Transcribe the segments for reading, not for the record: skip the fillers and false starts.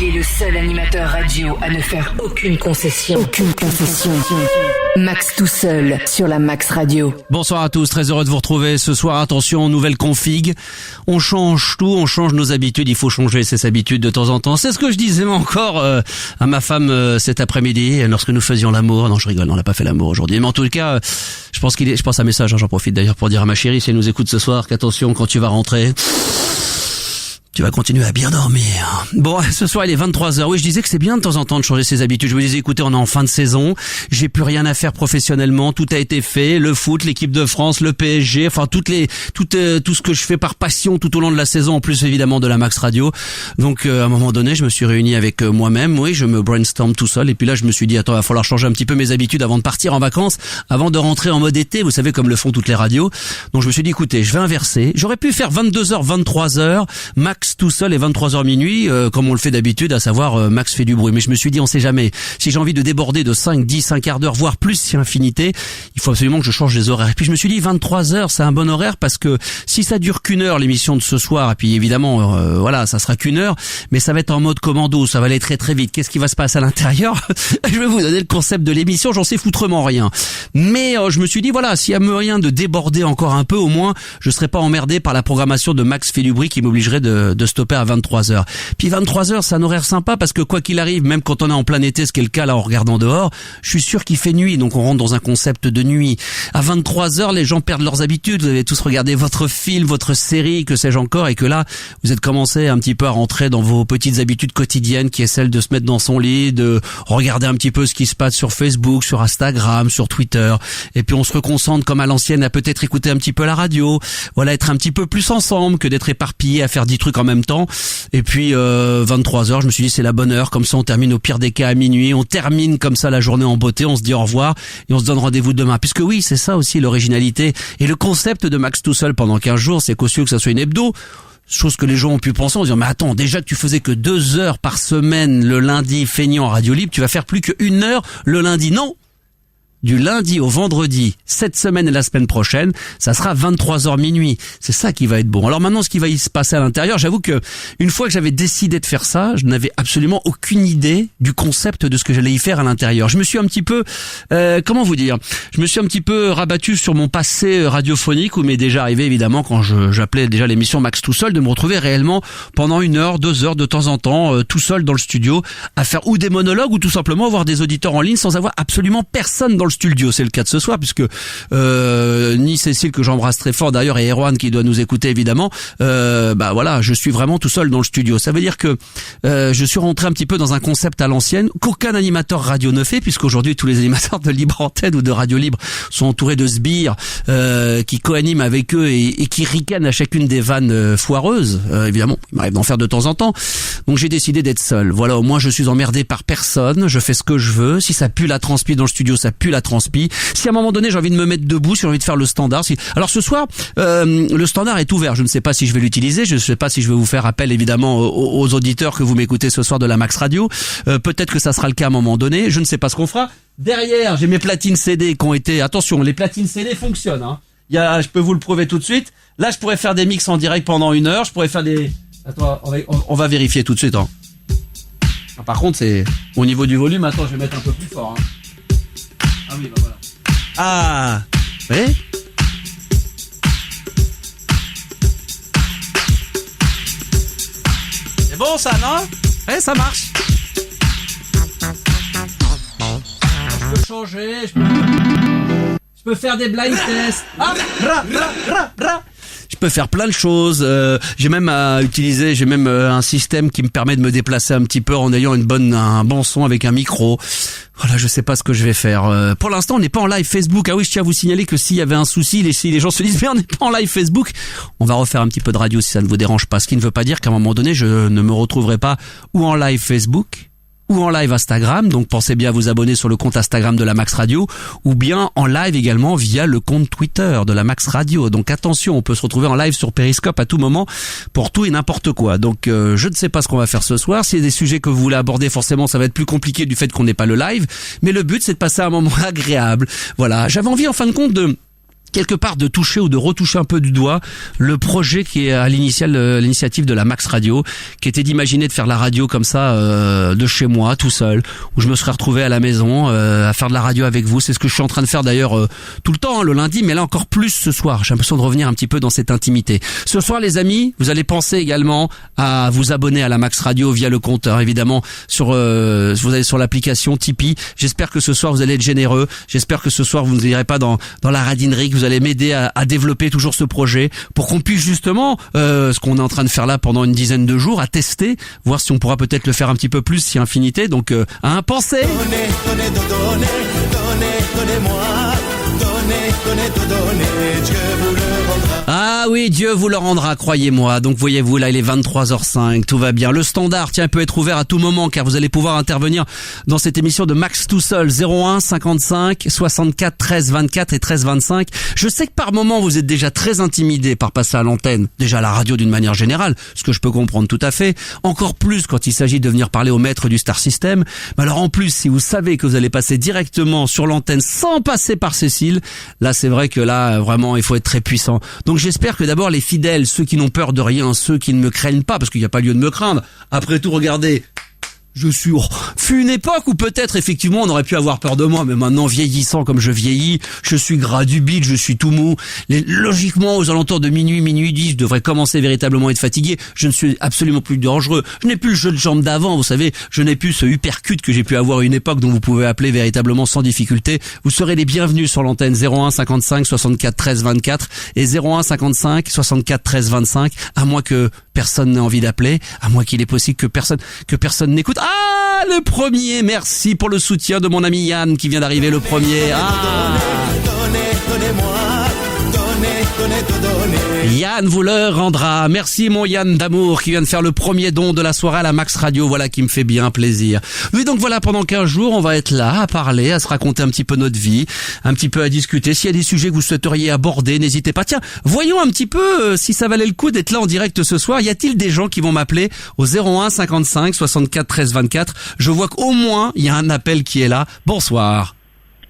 Il est le seul animateur radio à ne faire aucune concession. Aucune concession. Max tout seul sur la Max Radio. Bonsoir à tous, très heureux de vous retrouver ce soir. Attention, nouvelle config. On change tout, on change nos habitudes. Il faut changer ses habitudes de temps en temps. C'est ce que je disais encore à ma femme cet après-midi lorsque nous faisions l'amour. Non, je rigole, on n'a pas fait l'amour aujourd'hui. Mais en tout cas, je pense à un message. J'en profite d'ailleurs pour dire à ma chérie, si elle nous écoute ce soir, qu'attention quand tu vas rentrer. Tu vas continuer à bien dormir. Bon, ce soir il est 23h. Oui, je disais que c'est bien de temps en temps de changer ses habitudes. Je me disais, écoutez, on est en fin de saison. J'ai plus rien à faire professionnellement. Tout a été fait. Le foot, l'équipe de France, le PSG. Enfin, tout ce que je fais par passion tout au long de la saison. En plus, évidemment, de la Max Radio. Donc, à un moment donné, je me suis réuni avec moi-même. Oui, je me brainstorm tout seul. Et puis là, je me suis dit, attends, il va falloir changer un petit peu mes habitudes avant de partir en vacances, avant de rentrer en mode été. Vous savez, comme le font toutes les radios. Donc, je me suis dit, écoutez, je vais inverser. J'aurais pu faire 22h, 23h. Max tout seul et 23h minuit, comme on le fait d'habitude, à savoir Max fait du bruit. Mais je me suis dit, on sait jamais. Si j'ai envie de déborder de 5, 10, un quart d'heure, voire plus si infinité, il faut absolument que je change les horaires. Et puis je me suis dit, 23h, c'est un bon horaire parce que si ça dure qu'une heure, l'émission de ce soir, et puis évidemment, voilà, ça sera qu'une heure, mais ça va être en mode commando, ça va aller très très vite. Qu'est-ce qui va se passer à l'intérieur? Je vais vous donner le concept de l'émission, j'en sais foutrement rien. Mais je me suis dit, voilà, s'il y a moyen de déborder encore un peu, au moins, je serai pas emmerdé par la programmation de Max fait du bruit qui m'obligerait de stopper à 23h. Puis 23h, c'est un horaire sympa parce que quoi qu'il arrive, même quand on est en plein été, ce qui est le cas là en regardant dehors, je suis sûr qu'il fait nuit, donc on rentre dans un concept de nuit. À 23h, les gens perdent leurs habitudes, vous avez tous regardé votre film, votre série, que sais-je encore, et que là, vous êtes commencé un petit peu à rentrer dans vos petites habitudes quotidiennes qui est celle de se mettre dans son lit, de regarder un petit peu ce qui se passe sur Facebook, sur Instagram, sur Twitter, et puis on se reconcentre comme à l'ancienne à peut-être écouter un petit peu la radio, voilà, être un petit peu plus ensemble que d'être éparpillé à faire 10 trucs en même temps. Et puis 23h, je me suis dit c'est la bonne heure, comme ça on termine au pire des cas à minuit, on termine comme ça la journée en beauté, on se dit au revoir et on se donne rendez-vous demain. Puisque oui, c'est ça aussi l'originalité et le concept de Max tout seul pendant 15 jours, c'est qu'aussi que ça soit une hebdo, chose que les gens ont pu penser en disant mais attends, déjà que tu faisais que 2 heures par semaine le lundi feignant en radio libre, tu vas faire plus que 1 heure le lundi. Non, du lundi au vendredi, cette semaine et la semaine prochaine, ça sera 23h minuit. C'est ça qui va être bon. Alors maintenant, ce qui va y se passer à l'intérieur, j'avoue que une fois que j'avais décidé de faire ça, je n'avais absolument aucune idée du concept de ce que j'allais y faire à l'intérieur. Je me suis un petit peu, comment vous dire, je me suis un petit peu rabattu sur mon passé radiophonique où m'est déjà arrivé évidemment quand j'appelais déjà l'émission Max tout seul de me retrouver réellement pendant 1 heure, 2 heures de temps en temps, tout seul dans le studio à faire ou des monologues ou tout simplement avoir des auditeurs en ligne sans avoir absolument personne dans le studio. C'est le cas de ce soir puisque ni Cécile que j'embrasse très fort d'ailleurs et Erwan qui doit nous écouter évidemment, bah voilà, je suis vraiment tout seul dans le studio. Ça veut dire que je suis rentré un petit peu dans un concept à l'ancienne qu'aucun animateur radio ne fait, puisqu'aujourd'hui tous les animateurs de libre antenne ou de radio libre sont entourés de sbires qui co-animent avec eux et qui ricanent à chacune des vannes foireuses. Évidemment, il m'arrive d'en faire de temps en temps. Donc j'ai décidé d'être seul. Voilà, au moins je suis emmerdé par personne, je fais ce que je veux. Si ça pue la transpi dans le studio, ça pue la transpi. Si à un moment donné j'ai envie de me mettre debout, si j'ai envie de faire le standard, alors ce soir le standard est ouvert. Je ne sais pas si je vais l'utiliser, je ne sais pas si je vais vous faire appel évidemment aux auditeurs que vous m'écoutez ce soir de la Max Radio. Peut-être que ça sera le cas à un moment donné. Je ne sais pas ce qu'on fera. Derrière, j'ai mes platines CD qui ont été. Attention, les platines CD fonctionnent. Hein. Je peux vous le prouver tout de suite. Là, je pourrais faire des mix en direct pendant 1 heure. Je pourrais faire des. Attends, on va vérifier tout de suite. Hein. Ah, par contre, c'est au niveau du volume. Attends, je vais mettre un peu plus fort. Hein. Ah oui, bah voilà. Ah, vous voyez ? C'est bon ça, non ? Ouais, ça marche. Je peux changer, je peux faire des blind tests. Ah, je peux faire plein de choses. J'ai même un système qui me permet de me déplacer un petit peu en ayant un bon son avec un micro. Voilà, je sais pas ce que je vais faire. Pour l'instant, on n'est pas en live Facebook. Ah oui, je tiens à vous signaler que s'il y avait un souci, si les gens se disent mais on n'est pas en live Facebook, on va refaire un petit peu de radio si ça ne vous dérange pas. Ce qui ne veut pas dire qu'à un moment donné, je ne me retrouverai pas ou en live Facebook ou en live Instagram, donc pensez bien à vous abonner sur le compte Instagram de la Max Radio, ou bien en live également via le compte Twitter de la Max Radio. Donc attention, on peut se retrouver en live sur Periscope à tout moment pour tout et n'importe quoi. Donc je ne sais pas ce qu'on va faire ce soir. S'il y a des sujets que vous voulez aborder, forcément ça va être plus compliqué du fait qu'on n'ait pas le live, mais le but c'est de passer un moment agréable. Voilà, j'avais envie en fin de compte quelque part de toucher ou de retoucher un peu du doigt le projet qui est à l'initiative de la Max Radio, qui était d'imaginer de faire la radio comme ça de chez moi tout seul, où je me serais retrouvé à la maison à faire de la radio avec vous. C'est ce que je suis en train de faire d'ailleurs tout le temps, hein, le lundi, mais là encore plus ce soir. J'ai l'impression de revenir un petit peu dans cette intimité. Ce soir les amis, vous allez penser également à vous abonner à la Max Radio via le compteur, évidemment sur vous allez sur l'application Tipeee. J'espère que ce soir vous allez être généreux. J'espère que ce soir vous ne irez pas dans la radinerie, que vous allez m'aider à développer toujours ce projet pour qu'on puisse justement ce qu'on est en train de faire là pendant une dizaine de jours, à tester, voir si on pourra peut-être le faire un petit peu plus, si infinité. Donc pensez. Ah oui, Dieu vous le rendra, croyez-moi. Donc voyez-vous, là il est 23h05, tout va bien. Le standard, tiens, peut être ouvert à tout moment car vous allez pouvoir intervenir dans cette émission de Max tout seul. 01 55 64 13 24 et 13 25. Je sais que par moment vous êtes déjà très intimidé par passer à l'antenne, déjà à la radio d'une manière générale, ce que je peux comprendre tout à fait. Encore plus quand il s'agit de venir parler au maître du Star System. Mais alors en plus, si vous savez que vous allez passer directement sur l'antenne sans passer par Cécile, là c'est vrai que là vraiment il faut être très puissant. Donc j'espère que d'abord les fidèles, ceux qui n'ont peur de rien, ceux qui ne me craignent pas, parce qu'il n'y a pas lieu de me craindre. Après tout, regardez, fut une époque où peut-être effectivement on aurait pu avoir peur de moi, mais maintenant vieillissant comme je vieillis, je suis gras du bide, je suis tout mou. Logiquement aux alentours de minuit 10, je devrais commencer véritablement à être fatigué. Je ne suis absolument plus dangereux. Je n'ai plus le jeu de jambes d'avant, vous savez, je n'ai plus ce uppercut que j'ai pu avoir à une époque dont vous pouvez appeler véritablement sans difficulté. Vous serez les bienvenus sur l'antenne 01 55 64 13 24 et 01 55 64 13 25, à moins que personne n'ait envie d'appeler, à moins qu'il est possible que personne n'écoute. Ah, le premier, merci pour le soutien de mon ami Yann qui vient d'arriver le premier. Yann vous le rendra. Merci mon Yann d'amour qui vient de faire le premier don de la soirée à la Max Radio. Voilà qui me fait bien plaisir. Oui, donc voilà, pendant 15 jours, on va être là à parler, à se raconter un petit peu notre vie, un petit peu à discuter. S'il y a des sujets que vous souhaiteriez aborder, n'hésitez pas. Tiens, voyons un petit peu si ça valait le coup d'être là en direct ce soir. Y a-t-il des gens qui vont m'appeler au 01 55 64 13 24? Je vois qu'au moins, il y a un appel qui est là. Bonsoir.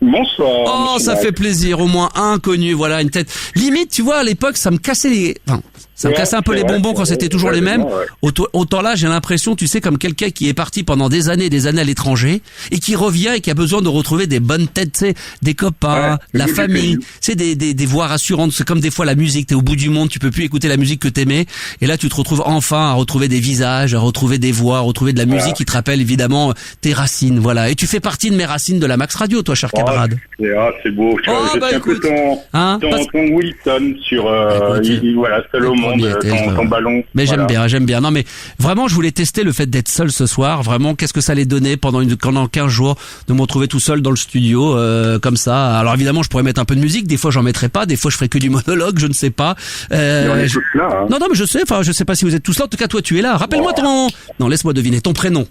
Bonsoir. Oh, ça fait plaisir, au moins un connu, voilà, une tête. Limite, tu vois, à l'époque, ça me cassait un peu les bonbons quand c'était toujours les mêmes. Autant là, j'ai l'impression, tu sais, comme quelqu'un qui est parti pendant des années à l'étranger et qui revient et qui a besoin de retrouver des bonnes têtes, tu sais, des copains, la famille, c'est des voix rassurantes. C'est comme des fois la musique, t'es au bout du monde, tu peux plus écouter la musique que t'aimais et là tu te retrouves enfin à retrouver des visages, à retrouver des voix, à retrouver de la musique qui te rappelle évidemment tes racines, voilà. Et tu fais partie de mes racines de la Max Radio, toi, cher camarade. C'est beau. Je suis un peu ton Wilson sur voilà, seul au monde, ton ballon. Mais voilà. j'aime bien. Non mais vraiment, je voulais tester le fait d'être seul ce soir. Vraiment, qu'est-ce que ça allait donner pendant 15 jours de me retrouver tout seul dans le studio comme ça. Alors évidemment, je pourrais mettre un peu de musique. Des fois, j'en mettrais pas. Des fois, je ferais que du monologue. Je ne sais pas. On est tous là. Hein. Non, mais je sais. Enfin, je sais pas si vous êtes tous là. En tout cas, toi, tu es là. Rappelle-moi ton. Non, laisse-moi deviner ton prénom.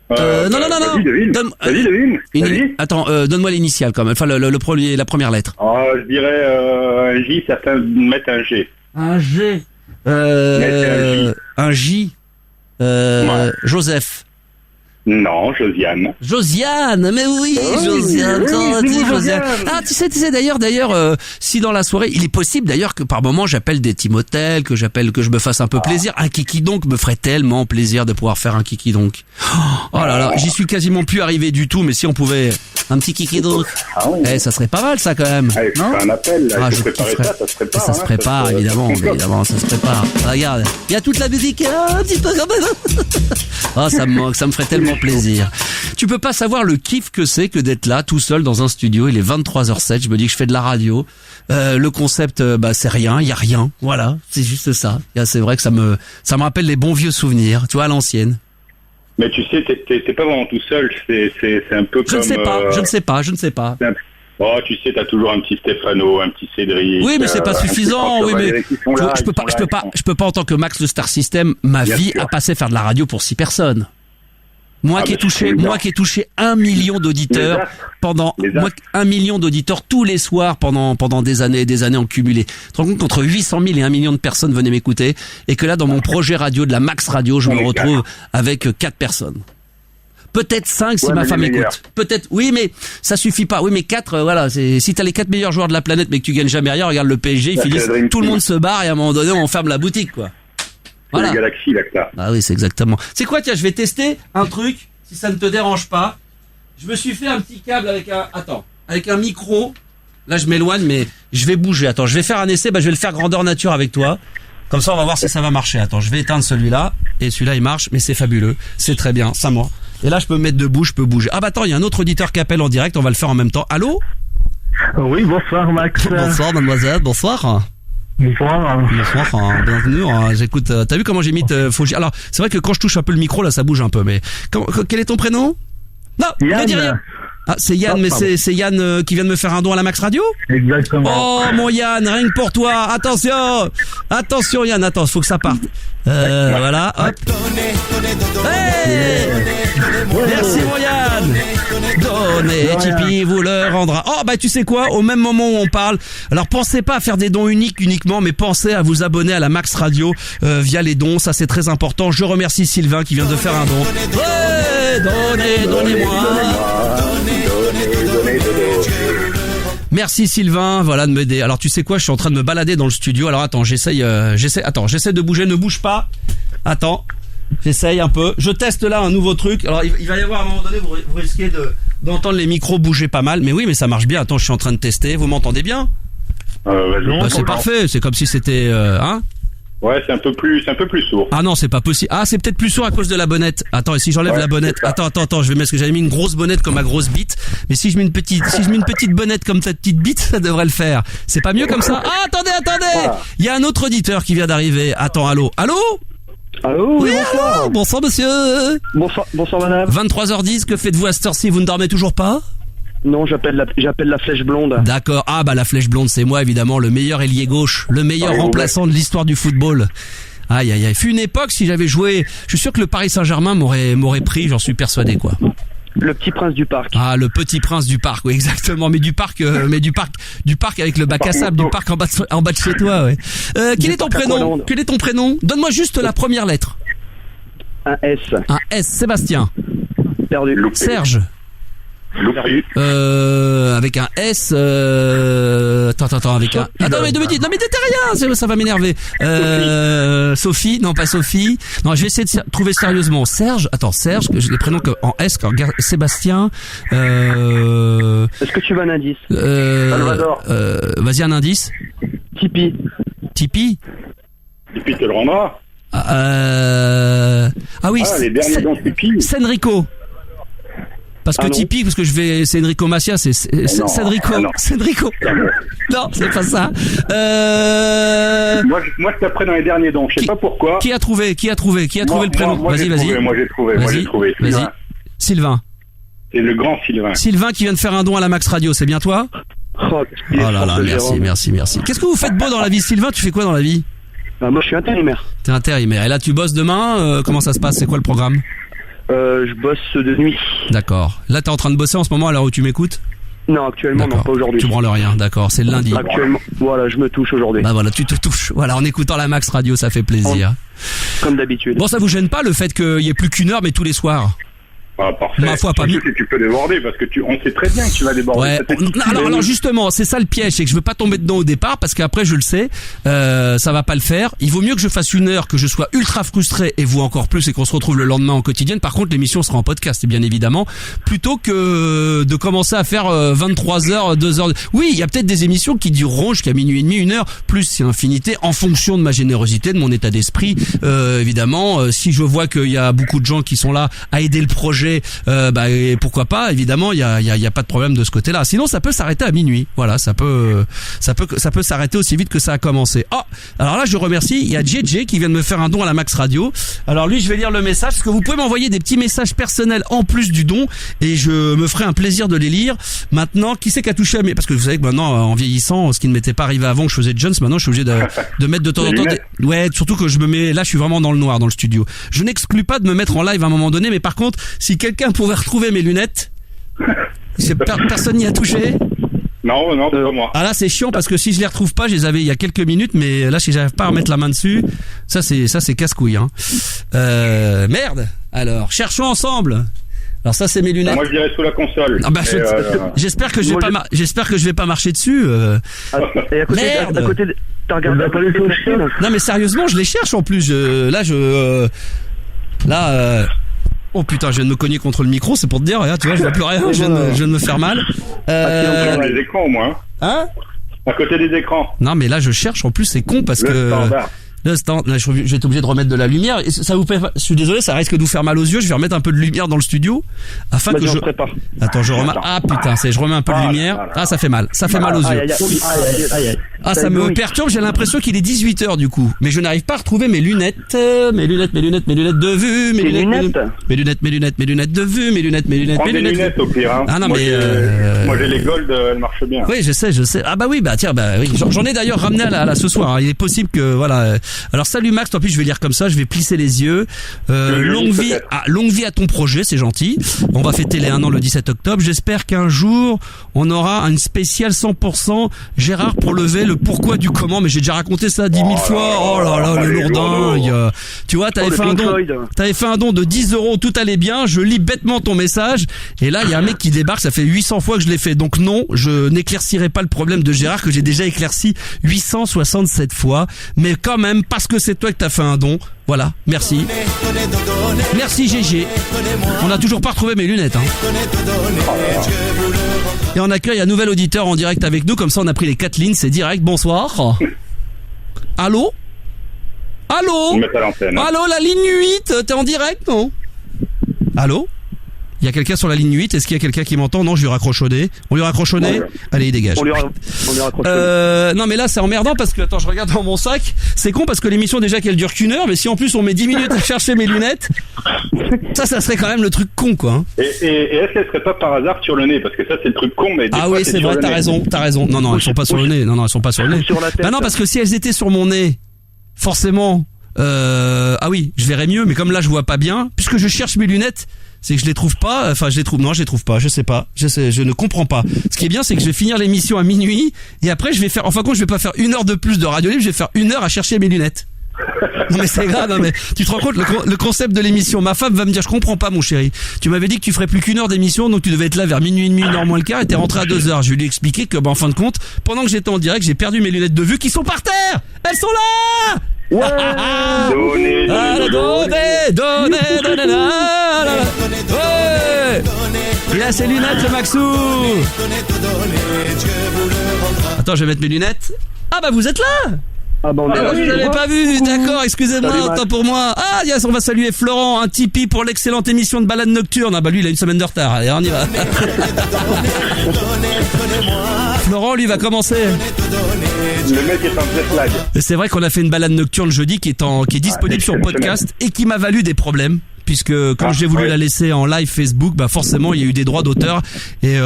Non. Vas-y, devine. Attends, donne-moi l'initiale quand même. Enfin, la première lettre. Je dirais un J, certains mettent un G. Un G. Un J. Joseph. Non, Josiane. Josiane, mais oui, Josiane. Josiane. Ah, tu sais d'ailleurs, si dans la soirée, il est possible d'ailleurs que par moment j'appelle des Timothée, que je me fasse un peu plaisir. Un kiki donc me ferait tellement plaisir de pouvoir faire un kiki donc. Oh là là, j'y suis quasiment plus arrivé du tout, mais si on pouvait un petit kiki donc. Ça serait pas mal ça quand même. Non, un appel, là, je préparer ça se prépare. Ça se prépare, évidemment, ça se prépare. Regarde, il y a toute la musique, un petit peu quand même. Oh, ça me manque, ça me ferait tellement plaisir. Tu peux pas savoir le kiff que c'est que d'être là tout seul dans un studio. Il est 23h07, je me dis que je fais de la radio. Le concept, c'est rien, il y a rien. Voilà, c'est juste ça. C'est vrai que ça me rappelle les bons vieux souvenirs, tu vois, à l'ancienne. Mais tu sais, t'es pas vraiment tout seul, c'est un peu comme... Je ne sais pas. Oh, tu sais, t'as toujours un petit Stéphano, un petit Cédric. Oui, mais c'est pas suffisant. Oui, mais je peux pas en tant que Max le Star System, ma vie a passé faire de la radio pour 6 personnes. Moi qui ai touché 1 million d'auditeurs pendant 1 million d'auditeurs tous les soirs pendant des années et des années en cumulé. Tu te rends compte qu'entre 800 000 et 1 million de personnes venaient m'écouter et que là dans mon projet radio de la Max Radio, je me retrouve avec 4 personnes. Peut-être 5 si ma femme écoute. Peut-être, oui, mais ça suffit pas. Oui, mais 4, voilà. Si t'as les 4 meilleurs joueurs de la planète, mais que tu gagnes jamais rien, regarde le PSG, ils finissent, tout le monde se barre et à un moment donné, on ferme la boutique, quoi. Voilà. La galaxie, là, que t'as. Ah oui, c'est exactement. C'est quoi, tiens, je vais tester un truc, si ça ne te dérange pas. Je me suis fait un petit câble avec un micro. Là, je m'éloigne, mais je vais bouger. Attends, je vais faire un essai, je vais le faire grandeur nature avec toi. Comme ça, on va voir si ça va marcher. Attends, je vais éteindre celui-là. Et celui-là, il marche, mais c'est fabuleux. C'est très bien, ça moi. Et là, je peux me mettre debout, je peux bouger. Ah attends, il y a un autre auditeur qui appelle en direct, on va le faire en même temps. Allô ? Oui, bonsoir Max. Bonsoir mademoiselle, bonsoir. Bonsoir. Bonsoir, bienvenue. J'écoute, t'as vu comment j'imite Alors, c'est vrai que quand je touche un peu le micro, là, ça bouge un peu, mais quel est ton prénom ? Non, Yann. Ne dis rien. Ah, c'est Yann, mais c'est Yann qui vient de me faire un don à la Max Radio ? Exactement. Oh, mon Yann, rien que pour toi. Attention Yann, attends, faut que ça parte. Voilà, hop. Hey, merci mon Yann. Donnez, Tipeee vous le rendra. Oh, tu sais quoi, au même moment où on parle, alors pensez pas à faire des dons uniquement, mais pensez à vous abonner à la Max Radio via les dons, ça c'est très important. Je remercie Sylvain qui vient de faire un don. Ouais, donnez-moi. Merci Sylvain, voilà, de m'aider. Alors tu sais quoi, je suis en train de me balader dans le studio. Alors attends, j'essaie de bouger, ne bouge pas. Attends, j'essaye un peu. Je teste là un nouveau truc. Alors il va y avoir à un moment donné, vous risquez d'entendre les micros bouger pas mal, mais oui, mais ça marche bien. Attends, je suis en train de tester. Vous m'entendez bien ? C'est parfait. C'est comme si c'était Ouais, c'est un peu plus sourd. Ah non, c'est pas possible. Ah, c'est peut-être plus sourd à cause de la bonnette. Attends, et si j'enlève la bonnette? Attends, je vais mettre, parce que j'avais mis une grosse bonnette comme ma grosse bite. Mais si je mets une petite bonnette comme ta petite bite, ça devrait le faire. C'est pas mieux comme ça? Ah, attendez! Il y a un autre auditeur qui vient d'arriver. Attends, allô? Allô, oui, bonsoir. Bonsoir, monsieur. Bonsoir, madame. 23h10, que faites-vous à cette heure-ci? Vous ne dormez toujours pas? Non, j'appelle la flèche blonde. D'accord. Ah, la flèche blonde, c'est moi, évidemment, le meilleur ailier gauche, le meilleur remplaçant de l'histoire du football. Aïe. Fut une époque, si j'avais joué, je suis sûr que le Paris Saint-Germain m'aurait pris, j'en suis persuadé, quoi. Le petit prince du parc. Ah, le petit prince du parc, oui, exactement. Mais du parc avec le bac à sable, du parc en bas de chez toi, ouais. Quel est ton prénom? Donne-moi juste la première lettre. Un S. Un S. Sébastien. Perdu. Serge. Avec un S. Attends, avec un. Attends, mais non, mais t'es rien, ça va m'énerver. Sophie, non pas Sophie. Non, je vais essayer de trouver sérieusement. Serge, que j'ai des prénoms en S. Sébastien. Est-ce que tu veux un indice? Salvador. Vas-y, un indice. Tipeee. Tipeee te le rendra. Ah oui. Les derniers dons Tipeee. Senrico. Parce que Tipeee, parce que c'est Enrico Macia, c'est Cédrico. Cédrico. Non, c'est pas ça. Moi, je t'apprends dans les derniers dons. Je sais pas pourquoi. Qui a trouvé le prénom? Vas-y. Moi, j'ai trouvé. Vas-y. Sylvain. C'est le grand Sylvain. Sylvain qui vient de faire un don à la Max Radio, c'est bien toi? Oh là là, merci. Qu'est-ce que vous faites beau dans la vie, Sylvain? Tu fais quoi dans la vie? Moi, je suis intérimaire. T'es intérimaire. Et là, tu bosses demain? Comment ça se passe? C'est quoi le programme? Je bosse de nuit. D'accord. Là, t'es en train de bosser en ce moment à l'heure où tu m'écoutes? Non, actuellement, non, pas aujourd'hui. Tu branles rien, d'accord. C'est le lundi. Actuellement, voilà, je me touche aujourd'hui. Voilà, tu te touches. Voilà, en écoutant la Max Radio, ça fait plaisir. Comme d'habitude. Bon, ça vous gêne pas le fait qu'il y ait plus qu'une heure, mais tous les soirs? Parfait. Ma foi, pas mieux. Tu peux déborder parce que on sait très bien que tu vas déborder. Ouais. Alors justement, c'est ça le piège, c'est que je veux pas tomber dedans au départ parce qu'après je le sais, ça va pas le faire. Il vaut mieux que je fasse une heure, que je sois ultra frustré et vous encore plus et qu'on se retrouve le lendemain en quotidienne. Par contre, l'émission sera en podcast, bien évidemment, plutôt que de commencer à faire 23h, 2h. Oui, il y a peut-être des émissions qui dureront jusqu'à minuit et demi, 1 heure, plus c'est infinité en fonction de ma générosité, de mon état d'esprit. Évidemment, si je vois qu'il y a beaucoup de gens qui sont là à aider le projet, et pourquoi pas, évidemment, il y a pas de problème de ce côté-là. Sinon, ça peut s'arrêter à minuit. Voilà, ça peut s'arrêter aussi vite que ça a commencé. Oh, alors là, je remercie. Il y a JJ qui vient de me faire un don à la Max Radio. Alors lui, je vais lire le message parce que vous pouvez m'envoyer des petits messages personnels en plus du don et je me ferai un plaisir de les lire. Maintenant, qui c'est qui a touché à mes... Parce que vous savez que maintenant, en vieillissant, ce qui ne m'était pas arrivé avant que je faisais Jones, maintenant, je suis obligé de mettre de temps en temps Ouais, surtout que je me mets... Là, je suis vraiment dans le noir dans le studio. Je n'exclus pas de me mettre en live à un moment donné, mais par contre, si quelqu'un pouvait retrouver mes lunettes, personne n'y a touché. Non, pas moi. Ah là, c'est chiant parce que si je les retrouve pas, je les avais il y a quelques minutes, mais là, si j'arrive pas à remettre la main dessus, ça c'est casse-couille, hein. Merde. Alors, cherchons ensemble. Alors ça c'est mes lunettes. Moi je dirais sous la console. Ah bah, j'espère que je vais pas marcher dessus. Et à côté, t'as regardé à côté de ton chien. Non mais sérieusement, je les cherche en plus. Oh putain, je viens de me cogner contre le micro, c'est pour te dire, regarde, tu vois, je vois plus rien, je viens de me faire mal. Les écrans au moins. Hein? À côté des écrans. Non mais là je cherche, en plus c'est con parce que... Là, je vais être obligé de remettre de la lumière. Et ça vous fait... Je suis désolé, ça risque de vous faire mal aux yeux. Je vais remettre un peu de lumière dans le studio afin que je. Attends, je remets. Ah putain, je remets un peu de lumière. Ah, ça fait mal. Ça fait mal aux yeux. Ah, ça me perturbe. J'ai l'impression qu'il est 18h du coup, mais je n'arrive pas à retrouver mes lunettes. Mes lunettes de vue. Mes lunettes de vue. Mes lunettes. Au pire. Hein. Ah non, moi, moi j'ai les gold, elles marchent bien. Oui, je sais. Ah bah oui, tiens, oui. J'en ai d'ailleurs ramené à ce soir. Il est possible que voilà. Alors salut Max, tant pis je vais lire comme ça, je vais plisser les yeux. Longue vie à ton projet, c'est gentil. On va fêter les 1 an le 17 octobre. J'espère qu'un jour on aura une spéciale 100% Gérard pour lever le pourquoi du comment. Mais j'ai déjà raconté ça 10 000 fois. Oh là là, le lourdingue. Tu vois, t'avais fait un don de 10 €, tout allait bien. Je lis bêtement ton message et là il y a un mec qui débarque. Ça fait 800 fois que je l'ai fait. Donc non, je n'éclaircirai pas le problème de Gérard que j'ai déjà éclairci 867 fois. Mais quand même, parce que c'est toi que t'as fait un don. Voilà, merci. Merci GG. On n'a toujours pas retrouvé mes lunettes. Et on accueille un nouvel auditeur en direct avec nous. Comme ça, on a pris les 4 lignes. C'est direct. Bonsoir. Allô? Allô? Allô, la ligne 8. T'es en direct, non? Allô? Il y a quelqu'un sur la ligne 8. Est-ce qu'il y a quelqu'un qui m'entend? Non, je lui raccroche au nez. On lui raccroche au nez? Allez, il dégage. On lui raccroche. Non, mais là, c'est emmerdant parce que, attends, je regarde dans mon sac. C'est con parce que l'émission, déjà, qu'elle dure qu'1 heure. Mais si en plus, on met 10 minutes à chercher mes lunettes, ça serait quand même le truc con, quoi. Et est-ce qu'elle serait pas par hasard sur le nez? Parce que ça, c'est le truc con, mais ah oui, c'est vrai, t'as raison. Non, elles sont pas sur le nez. Non, elles sont pas sur le nez. Bah non, parce que si elles étaient sur mon nez, forcément, ah oui, je verrais mieux. Mais comme là, je vois pas bien, puisque je cherche mes lunettes, c'est que je les trouve pas, je les trouve pas, je sais pas, je ne comprends pas. Ce qui est bien, c'est que je vais finir l'émission à minuit, et après je vais faire, je vais pas faire 1 heure de plus de radio libre, je vais faire 1 heure à chercher mes lunettes. Non mais c'est grave, non mais tu te rends compte le concept de l'émission. Ma femme va me dire, je comprends pas mon chéri. Tu m'avais dit que tu ferais plus qu'1 heure d'émission, donc tu devais être là vers minuit et demi, 1h moins le quart, et t'es rentré à 2h. Je lui ai expliqué que, en fin de compte, pendant que j'étais en direct, j'ai perdu mes lunettes de vue qui sont par terre. Elles sont là. Ouais. Donnez. Ouais. Il a ses lunettes, le Maxou. Attends, je vais mettre mes lunettes. Ah bah vous êtes là. Ah bah je l'avais pas vu, d'accord, excusez-moi, autant pour moi. Ah yes, on va saluer Florent, un Tipeee pour l'excellente émission de balade nocturne. Ah bah lui il a 1 semaine de retard, allez on y va. Florent lui va commencer. Le mec est en jet lag. C'est vrai qu'on a fait une balade nocturne jeudi qui est disponible sur podcast et qui m'a valu des problèmes. Puisque quand j'ai voulu la laisser en live Facebook, bah forcément il y a eu des droits d'auteur et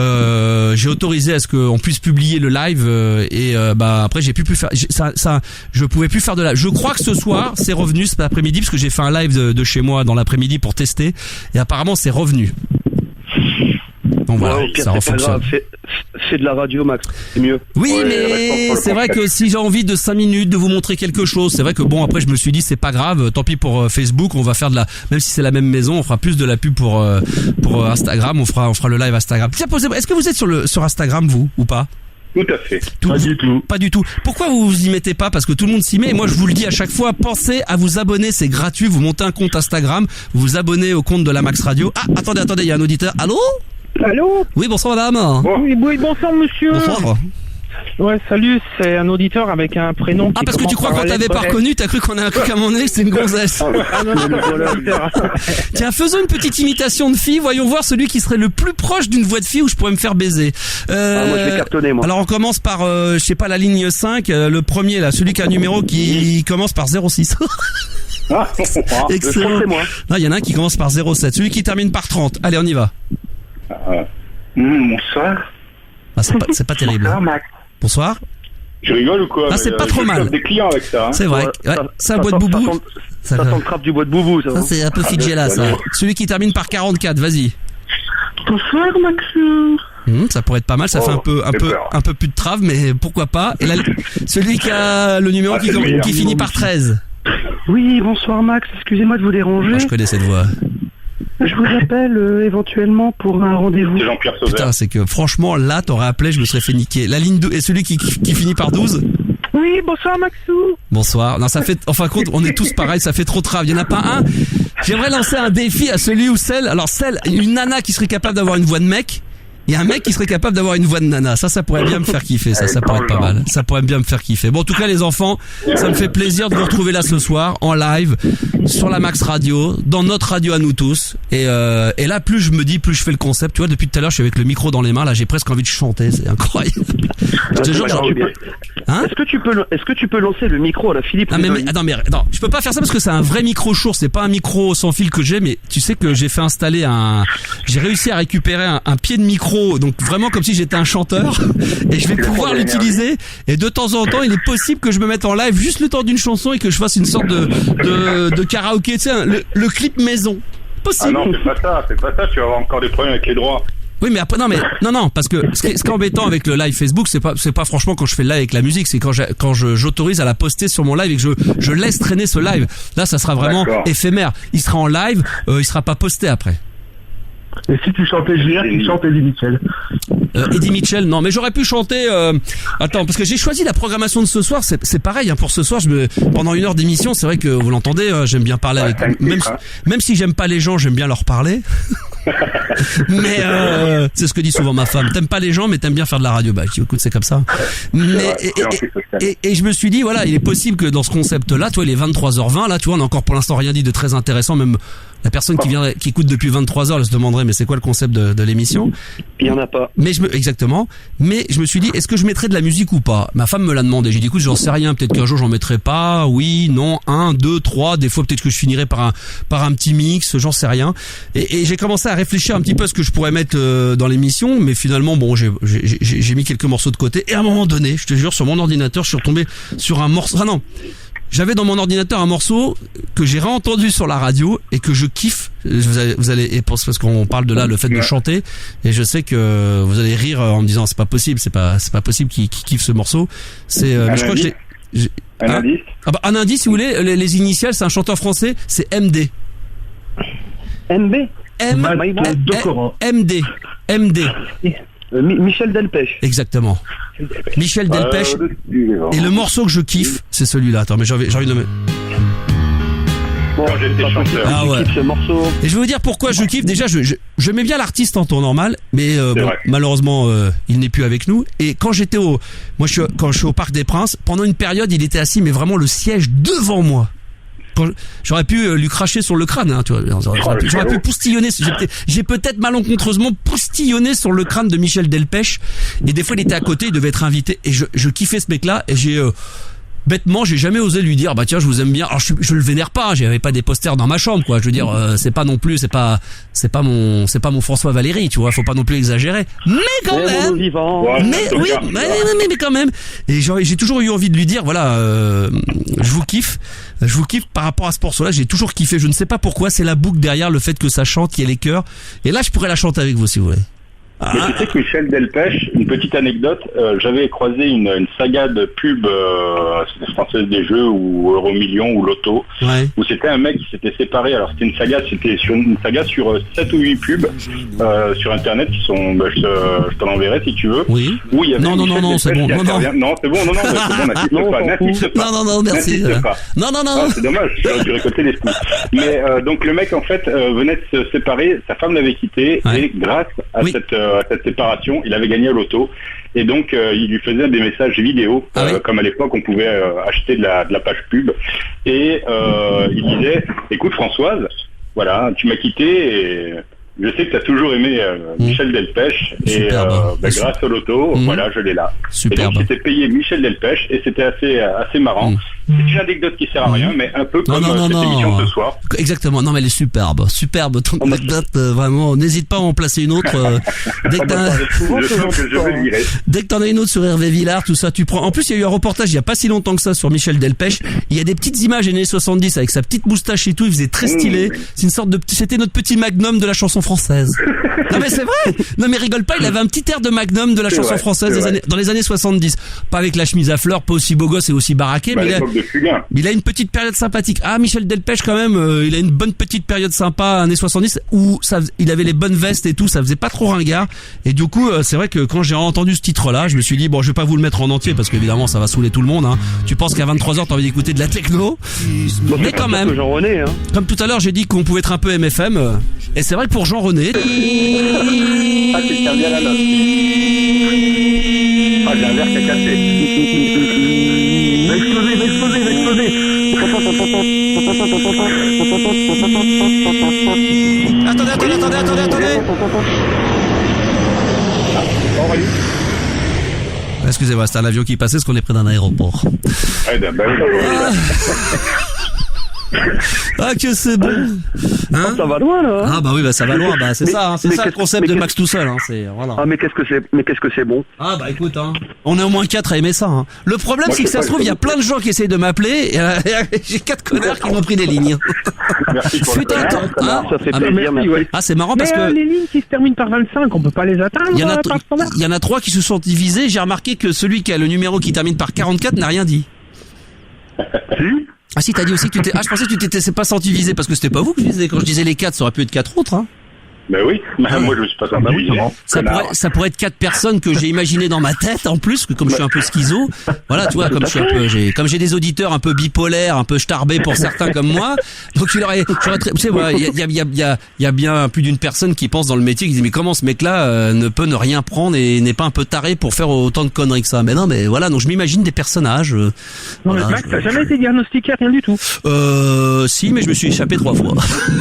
j'ai autorisé à ce qu'on puisse publier le live et après j'ai plus faire je pouvais plus faire de live. Je crois que ce soir c'est revenu cet après-midi parce que j'ai fait un live de chez moi dans l'après-midi pour tester et apparemment c'est revenu. Donc voilà, ça refonctionne. C'est de la radio, Max, c'est mieux. Oui, mais c'est vrai que si j'ai envie de 5 minutes de vous montrer quelque chose, c'est vrai que bon, après je me suis dit c'est pas grave, tant pis pour Facebook, on va faire même si c'est la même maison, on fera plus de la pub pour Instagram, on fera le live Instagram. Est-ce que vous êtes sur Instagram vous ou pas? Tout à fait. Pas du tout. Pourquoi vous vous y mettez pas? Parce que tout le monde s'y met. Et moi, je vous le dis à chaque fois, pensez à vous abonner. C'est gratuit. Vous montez un compte Instagram. Vous vous abonnez au compte de la Max Radio. Ah, attendez. Il y a un auditeur. Allô? Oui, bonsoir madame. Oui, bonsoir monsieur. Bonsoir. Ouais, salut, c'est un auditeur avec un prénom qui parce que tu crois qu'on t'avait pas reconnu, t'as cru qu'on a un truc à mon nez, c'est une gonzesse. Tiens, faisons une petite imitation de fille, voyons voir celui qui serait le plus proche d'une voix de fille où je pourrais me faire baiser. Moi je vais cartonner moi. Alors on commence par, je sais pas, la ligne 5, le premier là, celui qui a un numéro qui commence par 06. Excellent. C'est moi. Non, il y en a un qui commence par 07, celui qui termine par 30. Allez, on y va. Bonsoir. Ah, c'est pas terrible. Bonsoir Max. Bonsoir. Je rigole ou quoi? Ah, c'est pas trop mal. Des clients avec ça. C'est vrai. Ouais, c'est un bois de boubou. Ça sent le crap du bois de boubou, ça. Ça c'est un peu fidgé là, ça. Celui qui termine par 44, vas-y. Bonsoir Max. Ça pourrait être pas mal, ça fait un peu plus de trave, mais pourquoi pas. Et là, celui qui a le numéro qui finit par 13. Oui, bonsoir Max, excusez-moi de vous déranger. Je connais cette voix. Je je vous appelle éventuellement pour un rendez-vous. C'est Jean-Pierre Sauveur. Putain, c'est que franchement, là, t'aurais appelé, je me serais fait niquer. La ligne 2, et celui qui finit par 12? Oui, bonsoir Maxou. Bonsoir. Non, ça fait, en fin de compte, on est tous pareils, ça fait trop trave. Il y en a pas un. J'aimerais lancer un défi à celui ou celle. Alors, une nana qui serait capable d'avoir une voix de mec. Et un mec qui serait capable d'avoir une voix de nana. Ça pourrait bien me faire kiffer, ça pourrait être pas mal. Ça pourrait bien me faire kiffer. Bon, en tout cas, les enfants, ça me fait plaisir de vous retrouver là ce soir, en live, sur la Max Radio, dans notre radio à nous tous. Et là, plus je me dis, plus je fais le concept. Tu vois, depuis tout à l'heure, je suis avec le micro dans les mains, là, j'ai presque envie de chanter. C'est incroyable. Je te jure, hein? Est-ce que tu peux lancer le micro à la Philippe? Non, non, je peux pas faire ça parce que c'est un vrai micro Shure, c'est pas un micro sans fil que j'ai, mais tu sais que j'ai fait installer j'ai réussi à récupérer un pied de micro, donc vraiment comme si j'étais un chanteur, et je vais pouvoir l'utiliser, et de temps en temps, il est possible que je me mette en live juste le temps d'une chanson et que je fasse une sorte de karaoké, tu sais, le clip maison. Possible. Ah non, c'est pas ça, tu vas avoir encore des problèmes avec les droits. Oui, mais après, non, parce que ce qui est embêtant avec le live Facebook, c'est pas franchement quand je fais le live avec la musique, c'est quand j'autorise à la poster sur mon live et que je laisse traîner ce live. Là, ça sera vraiment éphémère. Il sera en live, il sera pas posté après. Et si tu chantais Julien, tu chantes Eddie Mitchell. Eddie Mitchell, non, mais j'aurais pu chanter. Attends, parce que j'ai choisi la programmation de ce soir. C'est pareil, hein, pour ce soir. Pendant une heure d'émission, c'est vrai que vous l'entendez. J'aime bien parler avec. Même si j'aime pas les gens, j'aime bien leur parler. Mais c'est ce que dit souvent ma femme. T'aimes pas les gens, mais t'aimes bien faire de la radio. Bah, écoute, c'est comme ça. Mais et je me suis dit, voilà, il est possible que dans ce concept-là, toi, il est 23h20. Là, tu vois, on a encore pour l'instant rien dit de très intéressant. Même la personne qui écoute depuis 23h, elle se demanderait, mais c'est quoi le concept de l'émission? Il y en a pas. Exactement. Mais je me suis dit, est-ce que je mettrais de la musique ou pas? Ma femme me l'a demandé. J'ai dit, écoute, j'en sais rien. Peut-être qu'un jour j'en mettrai pas. Oui, non, 1, 2, 3. Des fois, peut-être que je finirai par un petit mix. J'en sais rien. Et j'ai commencé à réfléchir un petit peu à ce que je pourrais mettre dans l'émission. Mais finalement, bon, j'ai mis quelques morceaux de côté. Et à un moment donné, je te jure, sur mon ordinateur, je suis retombé sur un morceau. Ah non. J'avais dans mon ordinateur un morceau que j'ai réentendu sur la radio et que je kiffe. Vous allez parce qu'on parle de là, le fait de chanter, et je sais que vous allez rire en me disant c'est pas possible qu'il kiffe ce morceau. Mais je crois que un indice. Ah bah, un indice si vous voulez, les initiales, c'est un chanteur français, c'est MD. MD. MD. Michel Delpech. Exactement. Michel Delpech. Et le morceau que je kiffe, c'est celui-là. Attends, mais j'ai envie de me... Quand j'étais chanteur. Ah ouais. Ce morceau. Et je vais vous dire pourquoi je kiffe. Déjà, je mets bien l'artiste en temps normal, mais bon, malheureusement, il n'est plus avec nous. Et quand j'étais quand je suis au Parc des Princes, pendant une période, il était assis, mais vraiment le siège devant moi. J'aurais pu lui cracher sur le crâne, hein, tu vois. J'aurais pu poustillonner. J'ai peut-être malencontreusement poustillonné sur le crâne de Michel Delpech. Et des fois, il était à côté, il devait être invité. Et je kiffais ce mec-là. Et bêtement, j'ai jamais osé lui dire, bah tiens, je vous aime bien. Alors je le vénère pas, j'avais pas des posters dans ma chambre, quoi. Je veux dire, c'est pas mon François Valéry, tu vois. Faut pas non plus exagérer. Mais quand même. Mais quand même. Et j'ai toujours eu envie de lui dire, voilà, je vous kiffe par rapport à ce morceau-là. J'ai toujours kiffé. Je ne sais pas pourquoi. C'est la boucle derrière le fait que ça chante, qu'il y ait les chœurs. Et là, je pourrais la chanter avec vous si vous voulez. Mais tu sais que Michel Delpech, une petite anecdote, j'avais croisé une saga de pub Française des Jeux ou Euromillions ou Loto, où c'était un mec qui s'était séparé. Alors c'était une saga sur 7 ou 8 pubs sur internet qui sont, je t'en enverrai si tu veux. Oui. Où il y avait non, c'est bon. Non, c'est bon, n'insiste pas. Non, merci. Non. C'est dommage, j'aurais dû récolter les coups. Mais donc le mec en fait venait de se séparer, sa femme l'avait quitté et grâce à cette séparation, il avait gagné à l'auto et donc il lui faisait des messages vidéo comme à l'époque on pouvait acheter de la page pub et il disait écoute Françoise, voilà, tu m'as quitté et je sais que tu as toujours aimé Michel Delpech et grâce au loto, voilà, je l'ai là. Superbe. Et donc c'était payé Michel Delpech et c'était assez marrant. C'est une anecdote qui sert à rien, mais un peu comme cette émission de ce soir. Exactement. Non, mais elle est superbe ton anecdote. Vraiment, n'hésite pas à en placer une autre. Dès que t'en as une autre sur Hervé Villard, tout ça, tu prends. En plus, il y a eu un reportage il y a pas si longtemps que ça sur Michel Delpech. Il y a des petites images des années 70 avec sa petite moustache et tout. Il faisait très stylé. C'est une sorte c'était notre petit Magnum de la chanson française. Non mais c'est vrai. Non mais rigole pas. Il avait un petit air de Magnum de la chanson française dans les années 70. Pas avec la chemise à fleurs, pas aussi beau gosse et aussi baraqué, mais l'époque de Fugain. Il a une petite période sympathique. Ah, Michel Delpech quand même, il a une bonne petite période sympa, années 70, où il avait les bonnes vestes et tout, ça faisait pas trop ringard. Et du coup, c'est vrai que quand j'ai entendu ce titre-là, je me suis dit, bon, je vais pas vous le mettre en entier, parce qu'évidemment, ça va saouler tout le monde, hein. Tu penses qu'à 23h, t'as envie d'écouter de la techno. Mais quand même, Jean-René, hein. comme tout à l'heure, j'ai dit qu'on pouvait être un peu MFM, et c'est vrai que pour Jean-René... Ah, c'est bien la note. Ah, j'ai un verre qui a cassé. Va exploser. Attendez. Excusez-moi, c'est un avion qui passait, parce qu'on est près d'un aéroport. Ouais, bah oui. Ah, que c'est bon. Hein? Ça va loin, là. Ah, bah oui, bah ça va loin, bah c'est ça, hein, c'est ça le concept de Max tout seul, hein, c'est, voilà. Ah, mais qu'est-ce que c'est bon. Ah, bah écoute, hein, on est au moins 4 à aimer ça, hein. Le problème, c'est que ça se trouve, il y a plein de gens qui essayent de m'appeler, et j'ai 4 connards qui m'ont pris des lignes. Merci pour Putain, le attends, hein? Ça fait Ah, plaisir, merci, ouais. Ah, c'est marrant parce Mais que les lignes qui se terminent par 25, on peut pas les atteindre. il y Il en a 3 qui se sont divisés, j'ai remarqué que celui qui a le numéro qui termine par 44 n'a rien dit. Ah si, t'as dit aussi que tu t'es... Ah, je pensais que tu t'étais pas senti visé, parce que c'était pas vous que je disais. Quand je disais les 4, ça aurait pu être 4 autres, hein. Ben oui, moi je me suis pas senti visé. Ça pourrait être 4 personnes que j'ai imaginées dans ma tête, en plus, que comme je suis un peu schizo. Voilà, tu vois, comme j'ai des auditeurs un peu bipolaires, un peu starbés pour certains comme moi. Donc tu sais, voilà, il y a bien plus d'une personne qui pense dans le métier, qui dit, mais comment ce mec-là, ne peut ne rien prendre et n'est pas un peu taré pour faire autant de conneries que ça? Mais non, mais voilà, donc je m'imagine des personnages, Non, voilà, mais Max, t'as jamais été diagnostiqué, rien du tout. si, mais je me suis échappé 3 fois.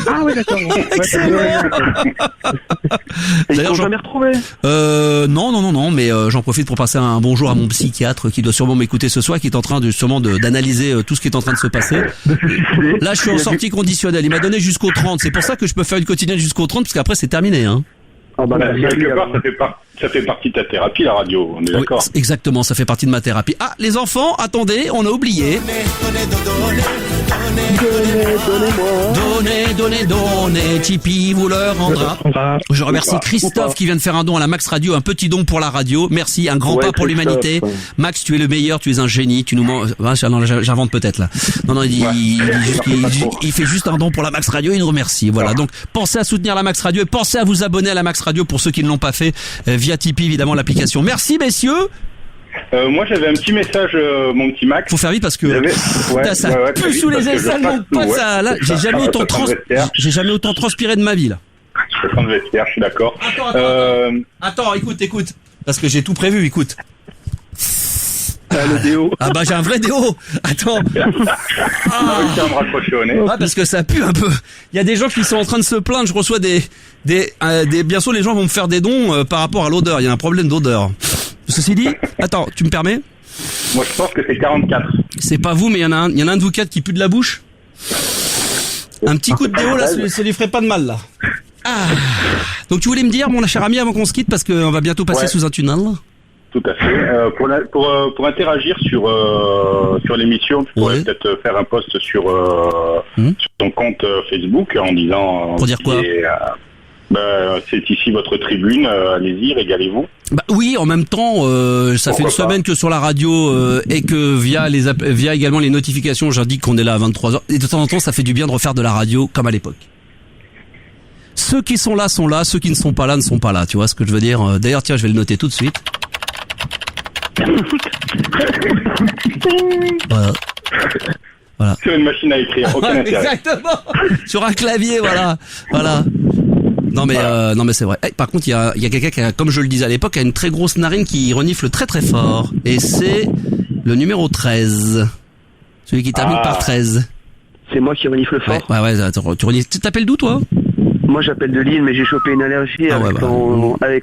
Ah ouais, d'accord. Ils D'ailleurs, t'ont jamais retrouvé. Non, mais j'en profite pour passer un bonjour à mon psychiatre qui doit sûrement m'écouter ce soir, qui est en train d'analyser tout ce qui est en train de se passer. Là, je suis en sortie conditionnelle. Il m'a donné jusqu'au 30. C'est pour ça que je peux faire une quotidienne jusqu'au 30, parce qu'après c'est terminé, hein. Ah bah, quelque part, ça fait partie de ta thérapie, la radio, on est d'accord. Oui, exactement, ça fait partie de ma thérapie. Ah, les enfants, attendez, on a oublié. Donnez, Tipeee vous leur rendra. Je remercie Christophe qui vient de faire un don à la Max Radio, un petit don pour la radio. Merci, un grand pas pour l'humanité. Max, tu es le meilleur, tu es un génie, tu nous mens... Ah, non, j'invente peut-être là. Non, il fait juste un don pour la Max Radio, il nous remercie. Voilà, donc pensez à soutenir la Max Radio et pensez à vous abonner à la Max Radio pour ceux qui ne l'ont pas fait via Tipeee, évidemment, l'application. Merci, messieurs. Moi j'avais un petit message, mon petit Max. Faut faire vite parce que ça pue sous les aisselles, mon pote, ça. Là, j'ai jamais autant transpiré de ma vie là. Je vais prendre le vestiaire, je suis d'accord. Attends, écoute, parce que j'ai tout prévu, écoute. le déo. Ah bah j'ai un vrai déo. Attends. Ah parce que ça pue un peu. Il y a des gens qui sont en train de se plaindre. Je reçois des bien sûr les gens vont me faire des dons par rapport à l'odeur. Il y a un problème d'odeur. Ceci dit, attends, tu me permets? Moi je pense que c'est 44. C'est pas vous, mais il y en a un de vous 4 qui pue de la bouche. Un petit coup de déo là, ça lui ferait pas de mal là. Ah. Donc tu voulais me dire, mon cher ami, avant qu'on se quitte, parce qu'on va bientôt passer sous un tunnel. Tout à fait. Pour interagir sur l'émission, tu pourrais peut-être faire un post sur ton compte Facebook en disant... Pour dire quoi? C'est ici votre tribune, allez-y, régalez-vous. Bah oui, en même temps, ça fait une semaine que sur la radio et que via également les notifications, j'indique qu'on est là à 23h. Et de temps en temps, ça fait du bien de refaire de la radio comme à l'époque. Ceux qui sont là, ceux qui ne sont pas là ne sont pas là, tu vois ce que je veux dire? D'ailleurs, tiens, je vais le noter tout de suite. Voilà. Sur une machine à écrire, aucun intérêt. Exactement. Sur un clavier, voilà. Non mais c'est vrai. Par contre, il y a quelqu'un qui a, comme je le disais à l'époque, a une très grosse narine qui renifle très très fort. Et c'est le numéro 13. Celui qui termine par 13. C'est moi qui renifle fort. Ouais, attends, tu renifles. Tu t'appelles d'où toi? Moi j'appelle de Lille, mais j'ai chopé une allergie avec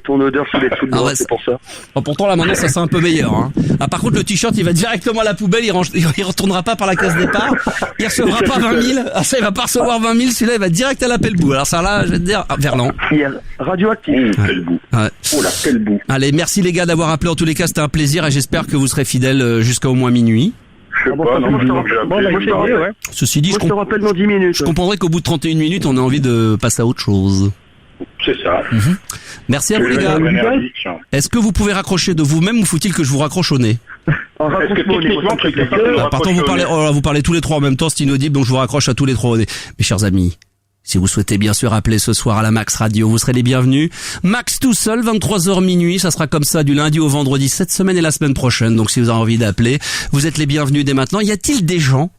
ton odeur sous les dessous de moi, c'est pour ça. Bon, pourtant là maintenant ça sent un peu meilleur, hein. Ah, par contre le t-shirt il va directement à la poubelle, il retournera pas par la case départ, il recevra pas 20 000, ah ça il va pas recevoir 20 000, celui-là il va direct à la pelle-boue. Alors ça là je vais te dire, Verlan. Radioactif. Pelle-boue. Ouais. Oh la pelle-boue. Allez, merci les gars d'avoir appelé, en tous les cas c'était un plaisir et j'espère que vous serez fidèles jusqu'à au moins minuit. Je sais pas, non, Ceci dit, je te rappelle dans 10 minutes. Je comprendrais qu'au bout de 31 minutes, on a envie de passer à autre chose. C'est ça. Merci à vous les gars. Est-ce que vous pouvez raccrocher de vous-même ou faut-il que je vous raccroche au nez? Est-ce que techniquement, tu es capable de Pardon, vous parlez tous les trois en même temps, c'est inaudible, donc je vous raccroche à tous les trois. Mes chers amis, si vous souhaitez bien sûr appeler ce soir à la Max Radio, vous serez les bienvenus. Max tout seul, 23h minuit, ça sera comme ça du lundi au vendredi cette semaine et la semaine prochaine. Donc si vous avez envie d'appeler, vous êtes les bienvenus dès maintenant. Y a-t-il des gens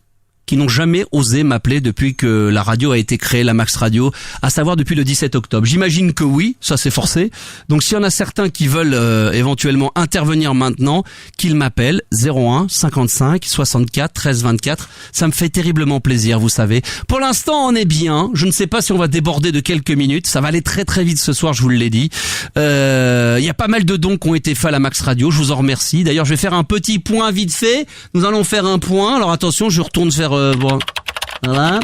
qui n'ont jamais osé m'appeler depuis que la radio a été créée, la Max Radio, à savoir depuis le 17 octobre. J'imagine que oui, ça c'est forcé. Donc s'il y en a certains qui veulent éventuellement intervenir maintenant, qu'ils m'appellent 01 55 64 13 24. Ça me fait terriblement plaisir, vous savez. Pour l'instant, on est bien. Je ne sais pas si on va déborder de quelques minutes. Ça va aller très très vite ce soir, je vous l'ai dit. Il y a pas mal de dons qui ont été faits à la Max Radio. Je vous en remercie. D'ailleurs, je vais faire un petit point vite fait. Nous allons faire un point. Alors attention, je retourne faire voilà,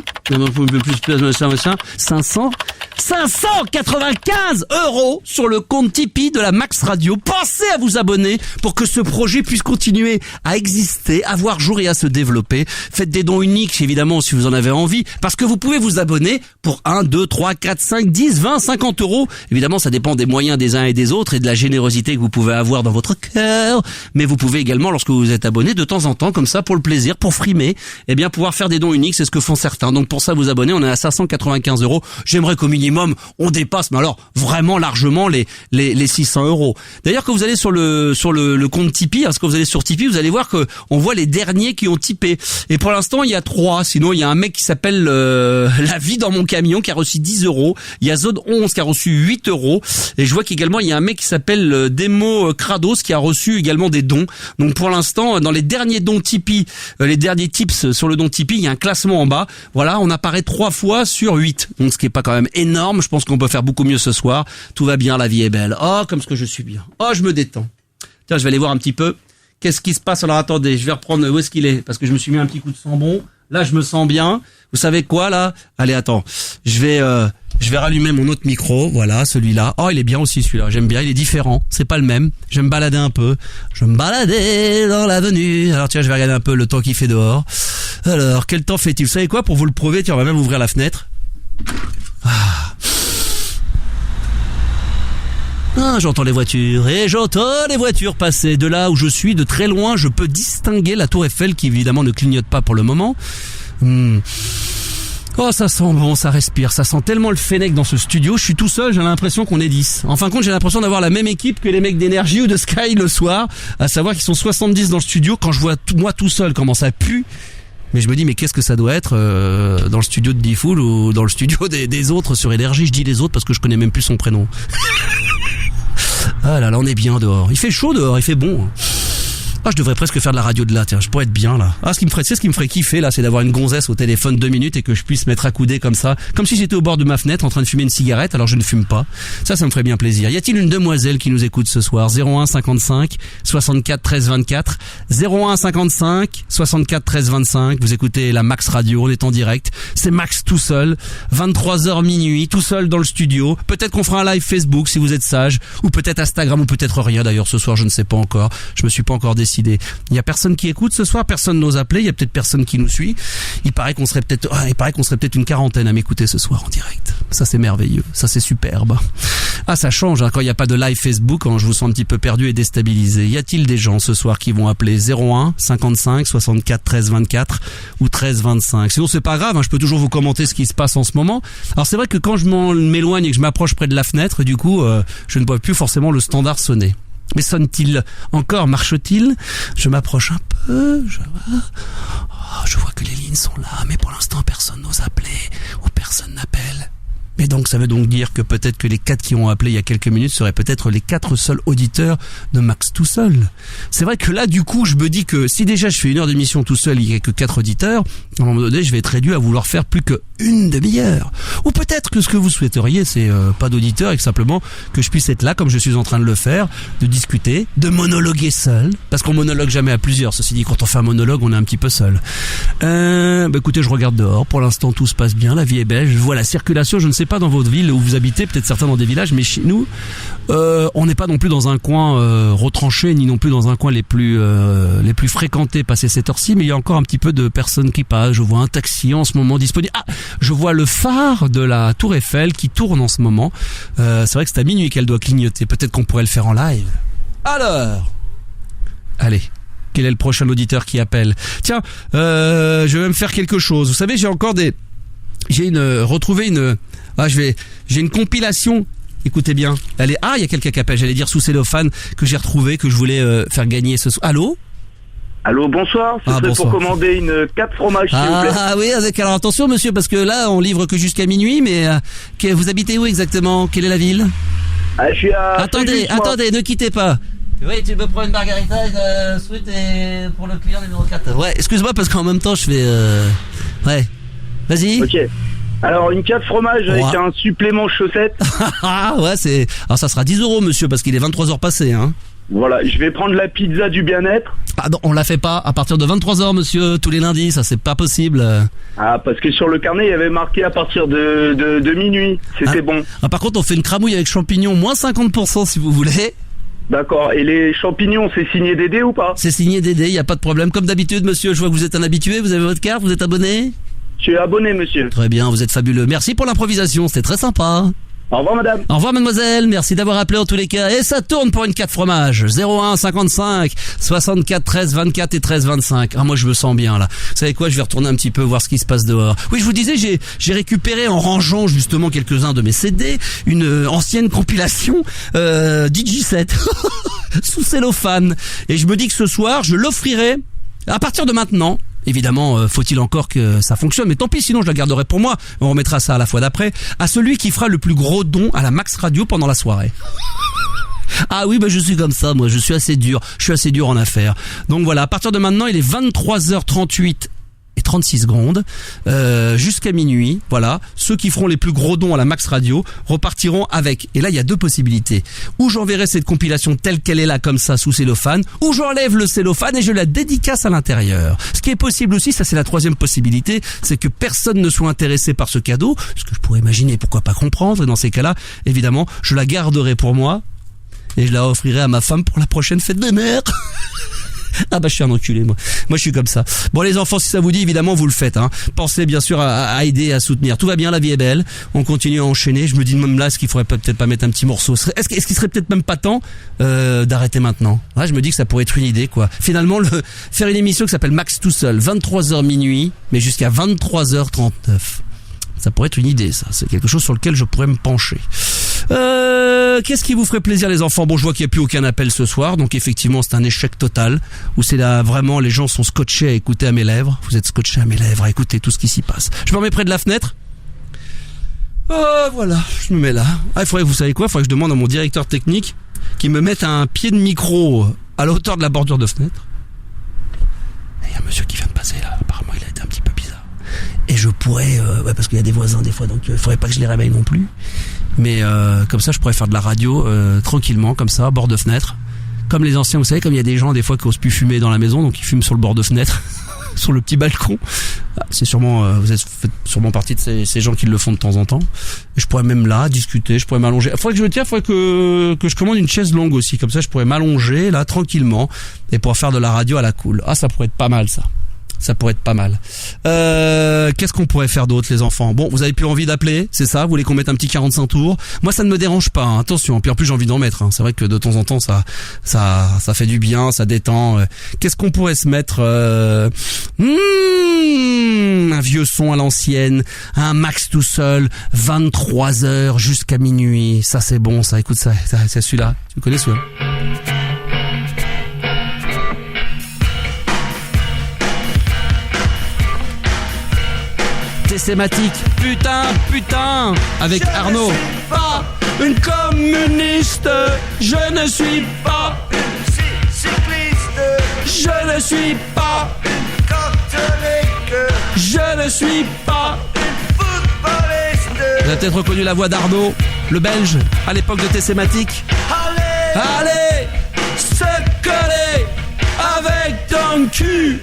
595 € sur le compte Tipeee de la Max Radio. Pensez à vous abonner pour que ce projet puisse continuer à exister, à voir jour et à se développer. Faites des dons uniques, évidemment, si vous en avez envie, parce que vous pouvez vous abonner pour 1, 2, 3, 4, 5, 10, 20, 50 €. Évidemment, ça dépend des moyens des uns et des autres et de la générosité que vous pouvez avoir dans votre cœur. Mais vous pouvez également, lorsque vous êtes abonné, de temps en temps, comme ça, pour le plaisir, pour frimer, eh bien, pouvoir faire des dons uniques. C'est ce que font certains. Donc, pour ça, vous abonnez. On est à 595 €. J'aimerais qu'au minimum, on dépasse, mais alors, vraiment largement les 600 €. D'ailleurs, quand vous allez sur le compte Tipeee, parce que vous allez sur Tipeee, vous allez voir que on voit les derniers qui ont tipé. Et pour l'instant, il y a 3. Sinon, il y a un mec qui s'appelle La Vie dans mon camion qui a reçu 10 €. Il y a Zod 11 qui a reçu 8 €. Et je vois qu'également, il y a un mec qui s'appelle Demo Krados qui a reçu également des dons. Donc, pour l'instant, dans les derniers dons Tipeee, les derniers tips sur le don Tipeee, il y a un classement en bas. Voilà, on apparaît 3 fois sur 8. Donc, ce qui est pas quand même énorme. Je pense qu'on peut faire beaucoup mieux ce soir. Tout va bien, la vie est belle. Oh, comme ce que je suis bien. Oh, je me détends. Tiens, je vais aller voir un petit peu. Qu'est-ce qui se passe? Alors, attendez, je vais reprendre où est-ce qu'il est? Parce que je me suis mis un petit coup de sambon. Là, je me sens bien. Vous savez quoi, là? Allez, attends. Je vais rallumer mon autre micro. Voilà, celui-là. Oh, il est bien aussi, celui-là. J'aime bien. Il est différent. C'est pas le même. Je vais me balader un peu. Je vais me balader dans l'avenue. Alors, tiens, je vais regarder un peu le temps qu'il fait dehors. Alors, quel temps fait-il? Vous savez quoi? Pour vous le prouver, tiens, on va même ouvrir la fenêtre. J'entends les voitures et j'entends les voitures passer. De là où je suis, de très loin, je peux distinguer la tour Eiffel qui évidemment ne clignote pas pour le moment. Oh, ça sent bon, ça respire, ça sent tellement le fennec dans ce studio. Je suis tout seul, j'ai l'impression qu'on est 10. En fin de compte, j'ai l'impression d'avoir la même équipe que les mecs d'Énergie ou de Sky le soir, à savoir qu'ils sont 70 dans le studio. Quand je vois moi tout seul comment ça pue, mais je me dis, mais qu'est-ce que ça doit être dans le studio de D-Fool ou dans le studio des autres sur Énergie? Je dis les autres parce que je connais même plus son prénom. Ah là là, on est bien dehors. Il fait chaud dehors, il fait bon. Ah, je devrais presque faire de la radio de là, tiens, je pourrais être bien là. Ah, ce qui me ferait kiffer là, c'est d'avoir une gonzesse au téléphone 2 minutes et que je puisse m'être accoudé comme ça, comme si j'étais au bord de ma fenêtre en train de fumer une cigarette, alors je ne fume pas. Ça me ferait bien plaisir. Y a-t-il une demoiselle qui nous écoute ce soir? 01 55 64 13 24. 01 55 64 13 25. Vous écoutez la Max Radio, on est en direct. C'est Max tout seul, 23h minuit, tout seul dans le studio. Peut-être qu'on fera un live Facebook si vous êtes sage, ou peut-être Instagram, ou peut-être rien d'ailleurs ce soir, je ne sais pas encore. Je me suis pas encore décidé. Il y a personne qui écoute ce soir, personne n'ose appeler, il y a peut-être personne qui nous suit. Il paraît qu'on serait peut-être une quarantaine à m'écouter ce soir en direct. Ça c'est merveilleux, ça c'est superbe. Ah, ça change quand il n'y a pas de live Facebook, quand je vous sens un petit peu perdu et déstabilisé. Y a-t-il des gens ce soir qui vont appeler 01 55 64 13 24 ou 13 25? Sinon c'est pas grave, je peux toujours vous commenter ce qui se passe en ce moment. Alors c'est vrai que quand je m'éloigne et que je m'approche près de la fenêtre, du coup je ne vois plus forcément le standard sonner. Mais sonne-t-il encore? Marche-t-il? Je m'approche un peu, je vois que les lignes sont là, mais pour l'instant personne n'ose appeler ou personne n'appelle. Mais donc ça veut donc dire que peut-être que les 4 qui ont appelé il y a quelques minutes seraient peut-être les 4 seuls auditeurs de Max tout seul. C'est vrai que là du coup je me dis que si déjà je fais 1 heure d'émission tout seul, il y a que 4 auditeurs, à un moment donné je vais être réduit à vouloir faire plus que 1 demi-heure. Ou peut-être que ce que vous souhaiteriez c'est pas d'auditeurs et que simplement que je puisse être là comme je suis en train de le faire, de discuter, de monologuer seul, parce qu'on monologue jamais à plusieurs. Ceci dit, quand on fait un monologue on est un petit peu seul. Écoutez, je regarde dehors, pour l'instant tout se passe bien, la vie est belle, je vois la circulation, je ne sais pas dans votre ville où vous habitez, peut-être certains dans des villages, mais chez nous, on n'est pas non plus dans un coin retranché, ni non plus dans un coin les plus fréquentés passé cette heure-ci, mais il y a encore un petit peu de personnes qui passent. Je vois un taxi en ce moment disponible. Ah, je vois le phare de la tour Eiffel qui tourne en ce moment. C'est vrai que c'est à minuit qu'elle doit clignoter. Peut-être qu'on pourrait le faire en live. Alors, allez. quel est le prochain auditeur qui appelle. Tiens, je vais me faire quelque chose. Vous savez, j'ai une compilation. Écoutez bien. Il y a quelqu'un qui appelle. J'allais dire sous cellophane que j'ai retrouvé, que je voulais faire gagner ce soir. Allô? Allô, bonsoir. Ce serait pour commander une 4 fromages, s'il vous plaît. Ah oui, alors attention, monsieur, parce que là, on livre que jusqu'à minuit, mais vous habitez où exactement? Quelle est la ville? Je suis à... Attendez, ne quittez pas. Oui, tu me prends une margarita sweet et pour le client numéro 4. Ouais, excuse-moi parce qu'en même temps, je fais... Ouais, vas-y. Ok. Alors, une 4 fromages avec un supplément chaussette. Ouais, alors ça sera 10 €, monsieur, parce qu'il est 23h passé, hein. Voilà, je vais prendre la pizza du bien-être. Ah non, on la fait pas à partir de 23h, monsieur, tous les lundis, ça c'est pas possible. Ah, parce que sur le carnet, il y avait marqué à partir de minuit, c'était bon. Ah, par contre, on fait une cramouille avec champignons, moins 50% si vous voulez. D'accord, et les champignons, c'est signé Dédé ou pas? C'est signé Dédé, y a pas de problème. Comme d'habitude, monsieur, je vois que vous êtes un habitué, vous avez votre carte, vous êtes abonné? Je suis abonné, monsieur. Très bien, vous êtes fabuleux. Merci pour l'improvisation, c'était très sympa. Au revoir, madame. Au revoir, mademoiselle. Merci d'avoir appelé en tous les cas. Et ça tourne pour une 4 fromages. 01 55 64 13 24 et 13 25. Ah, moi, je me sens bien, là. Vous savez quoi? Je vais retourner un petit peu voir ce qui se passe dehors. Oui, je vous disais, j'ai récupéré en rangeant justement quelques-uns de mes CD, une ancienne compilation, DJ7. Sous cellophane. Et je me dis que ce soir, je l'offrirai à partir de maintenant. Évidemment, faut-il encore que ça fonctionne, mais tant pis, sinon je la garderai pour moi. On remettra ça à la fois d'après. À celui qui fera le plus gros don à la Max Radio pendant la soirée. Ah oui, je suis comme ça, moi, je suis assez dur en affaires. Donc voilà, à partir de maintenant, il est 23h38 et 36 secondes, jusqu'à minuit, voilà. Ceux qui feront les plus gros dons à la Max Radio repartiront avec, et là il y a deux possibilités, ou j'enverrai cette compilation telle qu'elle est là comme ça sous cellophane, ou j'enlève le cellophane et je la dédicace à l'intérieur. Ce qui est possible aussi, ça c'est la troisième possibilité, c'est que personne ne soit intéressé par ce cadeau, ce que je pourrais imaginer, pourquoi pas comprendre, et dans ces cas-là, évidemment, je la garderai pour moi, et je la offrirai à ma femme pour la prochaine fête des mères. Ah je suis un enculé, moi je suis comme ça. Bon les enfants, si ça vous dit, évidemment vous le faites, hein. Pensez bien sûr à aider, à soutenir. Tout va bien, la vie est belle. On continue à enchaîner. Je me dis même là, est-ce qu'il faudrait peut-être pas mettre un petit morceau? Est-ce qu'il serait peut-être même pas temps d'arrêter maintenant? Ouais, je me dis que ça pourrait être une idée, quoi. Finalement, faire une émission qui s'appelle Max tout seul, 23h minuit, mais jusqu'à 23h39. Ça pourrait être une idée, ça. C'est quelque chose sur lequel je pourrais me pencher. Qu'est-ce qui vous ferait plaisir, les enfants? Bon, je vois qu'il n'y a plus aucun appel ce soir, donc effectivement, c'est un échec total, où c'est là, vraiment, les gens sont scotchés à écouter à mes lèvres. Vous êtes scotchés à mes lèvres, à écouter tout ce qui s'y passe. Je me remets près de la fenêtre. Voilà, je me mets là. Ah, vous savez quoi? Il faudrait que je demande à mon directeur technique qu'il me mette un pied de micro à la hauteur de la bordure de fenêtre. Il y a un monsieur qui vient de passer là, apparemment il a été un petit peu bizarre. Et je pourrais, parce qu'il y a des voisins des fois, donc il faudrait pas que je les réveille non plus. Mais comme ça, je pourrais faire de la radio tranquillement, comme ça, bord de fenêtre. Comme les anciens, vous savez, comme il y a des gens des fois qui osent plus fumer dans la maison, donc ils fument sur le bord de fenêtre, sur le petit balcon. C'est sûrement, vous êtes sûrement partie de ces gens qui le font de temps en temps. Et je pourrais même là discuter, je pourrais m'allonger. Il faudrait que je commande une chaise longue aussi, comme ça, je pourrais m'allonger là tranquillement et pouvoir faire de la radio à la cool. Ah, ça pourrait être pas mal ça. Ça pourrait être pas mal. Qu'est-ce qu'on pourrait faire d'autre, les enfants? Bon, vous avez plus envie d'appeler, c'est ça? Vous voulez qu'on mette un petit 45 tours? Moi, ça ne me dérange pas, hein. Attention. Puis en plus, j'ai envie d'en mettre, hein. C'est vrai que de temps en temps, ça fait du bien, ça détend. Qu'est-ce qu'on pourrait se mettre? Un vieux son à l'ancienne, un Max tout seul, 23h jusqu'à minuit. Ça, c'est bon, ça. Écoute, ça c'est celui-là. Tu connais celui-là? Thématique, putain, avec Arnaud. Je ne suis pas une communiste, je ne suis pas une cycliste, je ne suis pas une catholique, je ne suis pas une footballiste. Vous avez peut-être reconnu la voix d'Arnaud, le Belge, à l'époque de Thématique. Allez, se coller avec ton cul.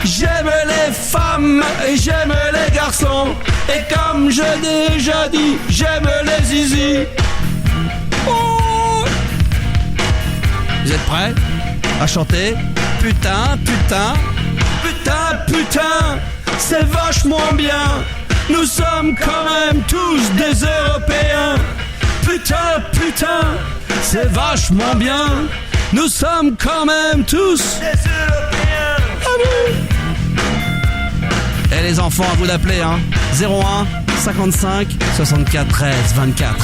J'aime les femmes et j'aime les garçons. Et comme j'ai déjà dit, j'aime les zizi. Oh. Vous êtes prêts à chanter? Putain, c'est vachement bien. Nous sommes quand même tous des Européens. Putain, c'est vachement bien. nous sommes quand même tous des Européens. Et les enfants, à vous d'appeler, hein. 01 55 64 13 24.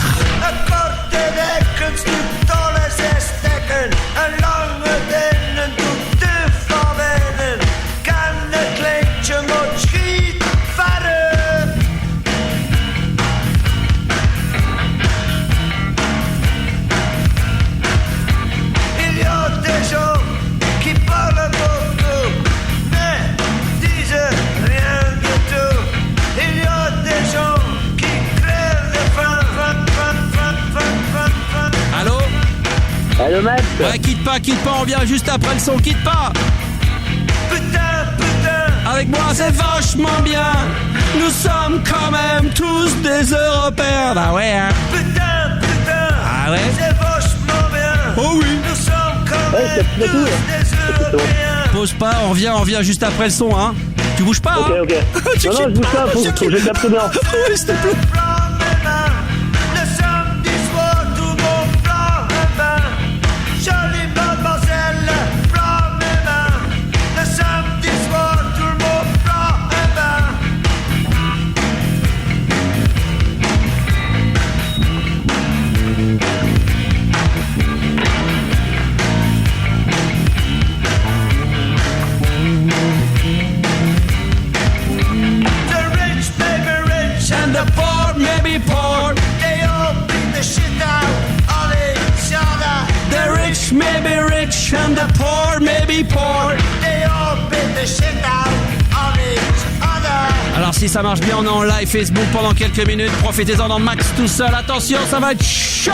Allô Max? Ouais, quitte pas, on revient juste après le son, quitte pas. Putain, avec moi c'est vachement bien. Nous sommes quand même tous des Européens. Bah ouais, hein. Putain, ah ouais, c'est vachement bien. Oh oui. Nous sommes quand même tous des Européens. Pose pas, on revient juste après le son, hein. Tu bouges pas, hein. Ok. Non, je bouge pas, faut que je capte bien. Oui, s'il te plaît. May be rich and the poor may be poor. They all beat the shit out of each other. Alors si ça marche bien, on est en live Facebook pendant quelques minutes. Profitez-en dans Max tout seul. Attention, ça va être chaud.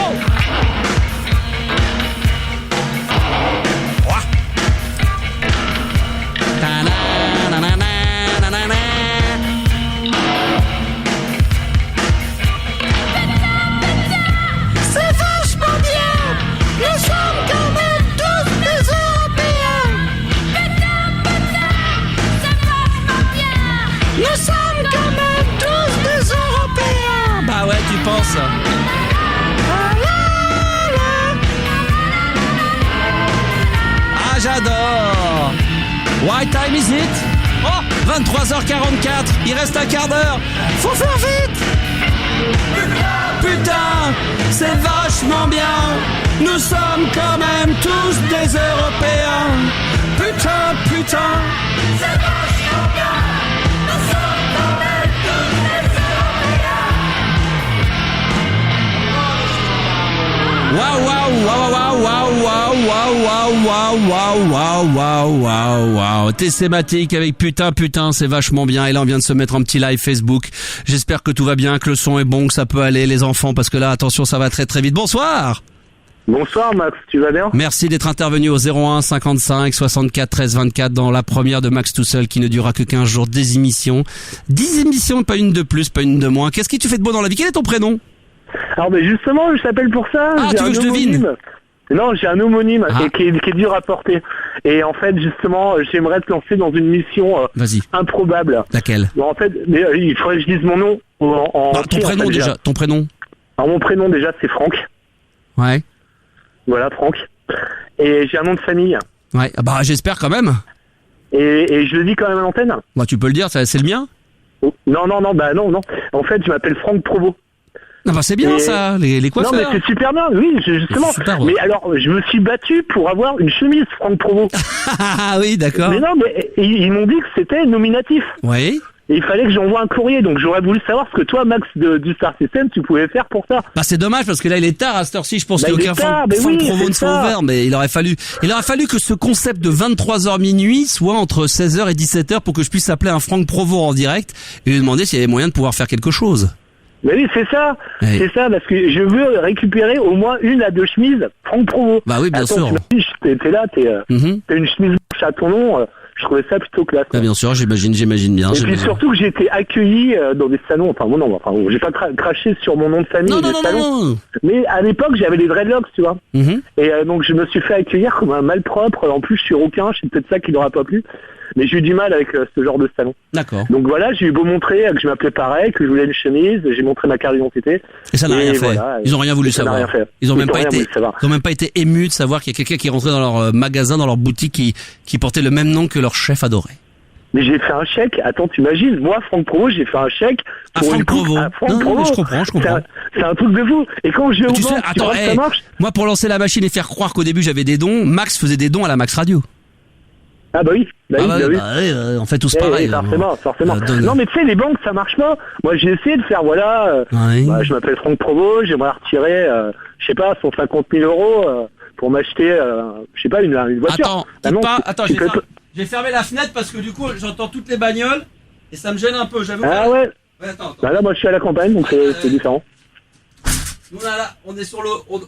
Pense. Ah, j'adore. What time is it? Oh, 23h44. Il reste un quart d'heure. Faut faire vite. Putain, c'est vachement bien. Nous sommes quand même tous des Européens. Putain, c'est vachement bien. Nous sommes quand même tous des Waouh. T'es thématique avec putain, c'est vachement bien. Et là, on vient de se mettre un petit live Facebook. J'espère que tout va bien, que le son est bon, que ça peut aller, les enfants, parce que là, attention, ça va très très vite. Bonsoir. Bonsoir Max, tu vas bien? Merci d'être intervenu au 01 55 64 13 24 dans la première de Max tout seul qui ne durera que 15 jours, 10 émissions, pas une de plus, pas une de moins. Qu'est-ce que tu fais de beau dans la vie? Quel est ton prénom? Alors ben justement, je t'appelle pour ça. Ah, tu veux que je devine? Non, j'ai un homonyme qui est dur à porter. Et en fait, justement, j'aimerais te lancer dans une mission improbable. Laquelle? Bon, en fait, il faudrait que je dise mon nom ton prénom déjà. Ton prénom? Alors mon prénom déjà, c'est Franck. Ouais. Voilà, Franck. Et j'ai un nom de famille. Ouais. Bah j'espère quand même. Et je le dis quand même à l'antenne. Bah tu peux le dire, c'est le mien? Non. En fait, je m'appelle Franck Provost. Ah bah c'est bien ça, les coiffeurs. Non mais c'est super bien, oui, justement. Super, ouais. Mais alors, je me suis battu pour avoir une chemise Franck Provost. Ah oui, d'accord. Mais non, mais ils m'ont dit que c'était nominatif. Oui. Et il fallait que j'envoie un courrier, donc j'aurais voulu savoir ce que toi, Max du Star System, tu pouvais faire pour ça. Bah c'est dommage parce que là il est tard à cette heure-ci, je pense qu'aucun Franck Provost ne soit ouvert, mais il aurait fallu que ce concept de 23h minuit soit entre 16h et 17h pour que je puisse appeler un Franck Provost en direct et lui demander s'il y avait moyen de pouvoir faire quelque chose. Mais oui, c'est ça, parce que je veux récupérer au moins 1 à 2 chemises Franck Provost. Bah oui, bien sûr. T'es là, t'as une chemise blanche à ton nom, je trouvais ça plutôt classe. Bah bien sûr, j'imagine bien. Et puis surtout que j'ai été accueilli dans des salons, j'ai pas craché sur mon nom de famille, salons. Mais à l'époque, j'avais des dreadlocks, tu vois. Et donc je me suis fait accueillir comme un malpropre, en plus je suis rouquin, c'est peut-être ça qui n'aura pas plu. mais j'ai eu du mal avec ce genre de salon. D'accord. Donc voilà, j'ai eu beau montrer que je m'appelais pareil, que je voulais une chemise, j'ai montré ma carte d'identité. Et ça n'a rien fait. Voilà, ils ont rien voulu savoir. Rien fait. Ils ont même pas été émus de savoir qu'il y a quelqu'un qui est rentré dans leur magasin, dans leur boutique qui portait le même nom que leur chef adoré. Mais j'ai fait un chèque. Attends, t'imagines, moi, Franck Provo, j'ai fait un chèque pour Franck Provo. Non, je comprends. C'est un truc de fou. Et quand je vais au banque, attends, ça marche. Moi, pour lancer la machine et faire croire qu'au début j'avais des dons, Max faisait des dons à la Max Radio. Ah bah oui, on fait tous pareil. Forcément. Non mais tu sais, les banques, ça marche pas. Moi, j'ai essayé de faire, je m'appelle Franck Provo, j'aimerais retirer, 150 000 euros pour m'acheter, une voiture. Attends, j'ai fermé la fenêtre parce que du coup, j'entends toutes les bagnoles et ça me gêne un peu, j'avoue. Ah ouais. Attends. Bah là, moi, je suis à la campagne, donc c'est différent. Nous là, on est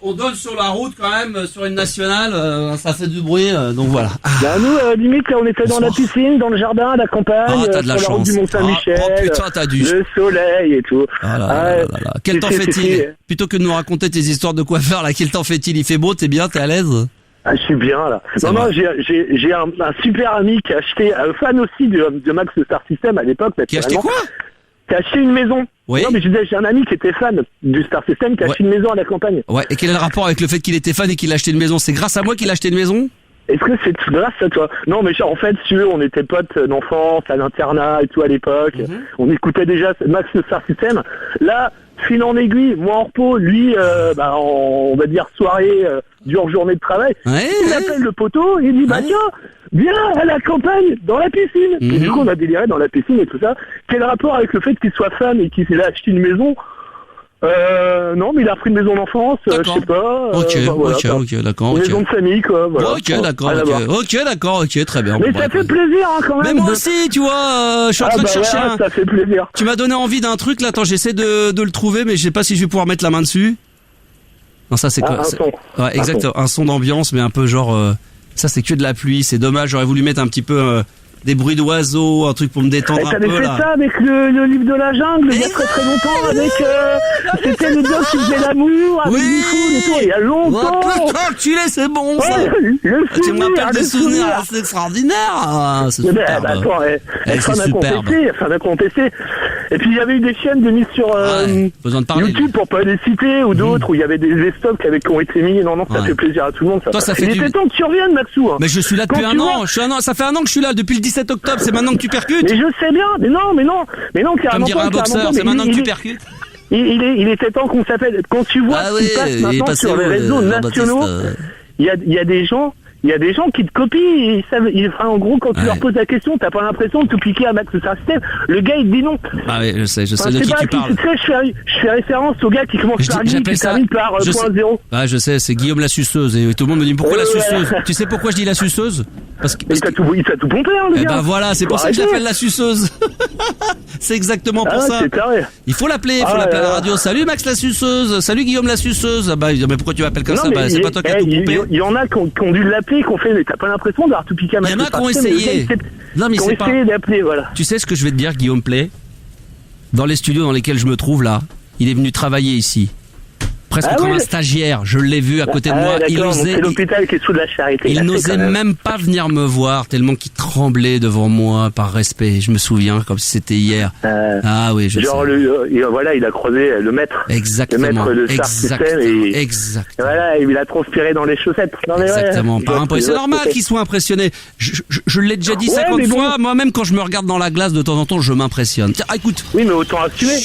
on donne sur la route quand même, sur une nationale, ça fait du bruit, donc voilà. Bah nous, limite, là, on était dans la piscine, dans le jardin, à la campagne, t'as de la sur la route chance. du Mont-Saint-Michel, putain, t'as du... le soleil et tout. Quel temps fait-il? Plutôt que de nous raconter tes histoires de coiffeur, là, quel temps fait-il? Il fait beau, t'es bien, t'es à l'aise? Ah, je suis bien là. Non, j'ai un super ami qui a acheté, un fan aussi de Max Star System à l'époque. Qui a acheté quoi? Qui a acheté une maison. Oui. Non mais je disais, j'ai un ami qui était fan du Star System qui a acheté une maison à la campagne. Ouais, et quel est le rapport avec le fait qu'il était fan et qu'il a acheté une maison? C'est grâce à moi qu'il a acheté une maison? Est-ce que c'est grâce à toi? Non mais en fait, si tu veux, on était potes d'enfance, à l'internat et tout à l'époque. On écoutait déjà Max Star System. Là, fil en aiguille, moi en repos, lui, on va dire soirée, dure journée de travail. Il appelle le poteau, il dit tiens, viens à la campagne, dans la piscine. Et du coup, on a déliré dans la piscine et tout ça. Quel rapport avec le fait qu'il soit fan et qu'il a acheté une maison? Non, mais il a repris une maison d'enfance, je sais pas. Ok, d'accord. Une maison de famille, quoi. Voilà. Ok, d'accord, très bien. Mais ça fait plaisir, hein, quand même. Mais moi aussi, tu vois, je suis en train de chercher ça fait plaisir. Tu m'as donné envie d'un truc, là, attends, j'essaie de le trouver, mais je sais pas si je vais pouvoir mettre la main dessus. Non, ça c'est quoi? Un son. Ouais, exact, un son d'ambiance, mais un peu genre, ça c'est que de la pluie, c'est dommage, j'aurais voulu mettre un petit peu, des bruits d'oiseaux, un truc pour me détendre un peu, là. T'avais fait ça avec le livre de la jungle, il y a très longtemps, avec, c'était le gars qui faisait l'amour, avec les foules et tout, il y a longtemps. C'est bon, ça. Tu me rappelles des souvenirs assez extraordinaires. C'est superbe. Fin d'un contesté. Et puis il y avait eu des chaînes de mise sur besoin de parler, YouTube, pour pas les citer, ou d'autres, où il y avait des stocks qui ont été mis. Non, ça fait plaisir à tout le monde. Toi, ça fait il était temps que tu reviennes, Maxou. Mais je suis là depuis un an. Ça fait un an que je suis là, depuis le 17 octobre. C'est maintenant que tu percutes. Mais je sais bien. Mais non, carrément. Comme dirait un boxeur, c'est maintenant que tu percutes. Il était temps qu'on s'appelle. Quand tu vois ce qui passe maintenant sur les réseaux nationaux, il y a des gens. Il y a des gens qui te copient, en gros, quand tu leur poses la question, t'as pas l'impression de te piquer à Max System. Le gars, il te dit non. Ah oui, je sais de qui tu parles. Tu sais, je fais référence au gars qui commence par Guy, qui termine par point zéro. Ah, je sais, c'est Guillaume la suceuse. Et tout le monde me dit pourquoi la suceuse? Tu sais pourquoi je dis la suceuse? Il t'a tout pompé, hein, le gars. Ben voilà, c'est pour ça que je l'appelle la suceuse. C'est exactement pour ça. Il faut l'appeler, à la radio. Salut Max la suceuse, salut Guillaume la suceuse. Ah bah, mais pourquoi tu m'appelles comme ça? Bah, c'est pas toi qui as tout coupé. Il y en a qui ont dû l'appeler, qui ont fait, mais t'as pas l'impression d'avoir tout piqué à Max. Il y en a qui ont essayé. Non, mais c'est pas. D'appeler, voilà. Tu sais ce que je vais te dire, Guillaume Play? Dans les studios dans lesquels je me trouve là, il est venu travailler ici. Presque comme un stagiaire, je l'ai vu à côté de moi. C'est l'hôpital qui est sous de la Charité. Il n'osait même pas venir me voir tellement qu'il tremblait devant moi par respect. Je me souviens comme si c'était hier. Ah oui, je sais. Il a croisé le maître. Exactement. Le maître de Star System et voilà, il a transpiré dans les chaussettes. Non, mais exactement. C'est normal qu'il soit impressionné. Je l'ai déjà dit 50 fois. Moi-même, quand je me regarde dans la glace de temps en temps, je m'impressionne. Tiens, écoute. Oui, mais autant assumer.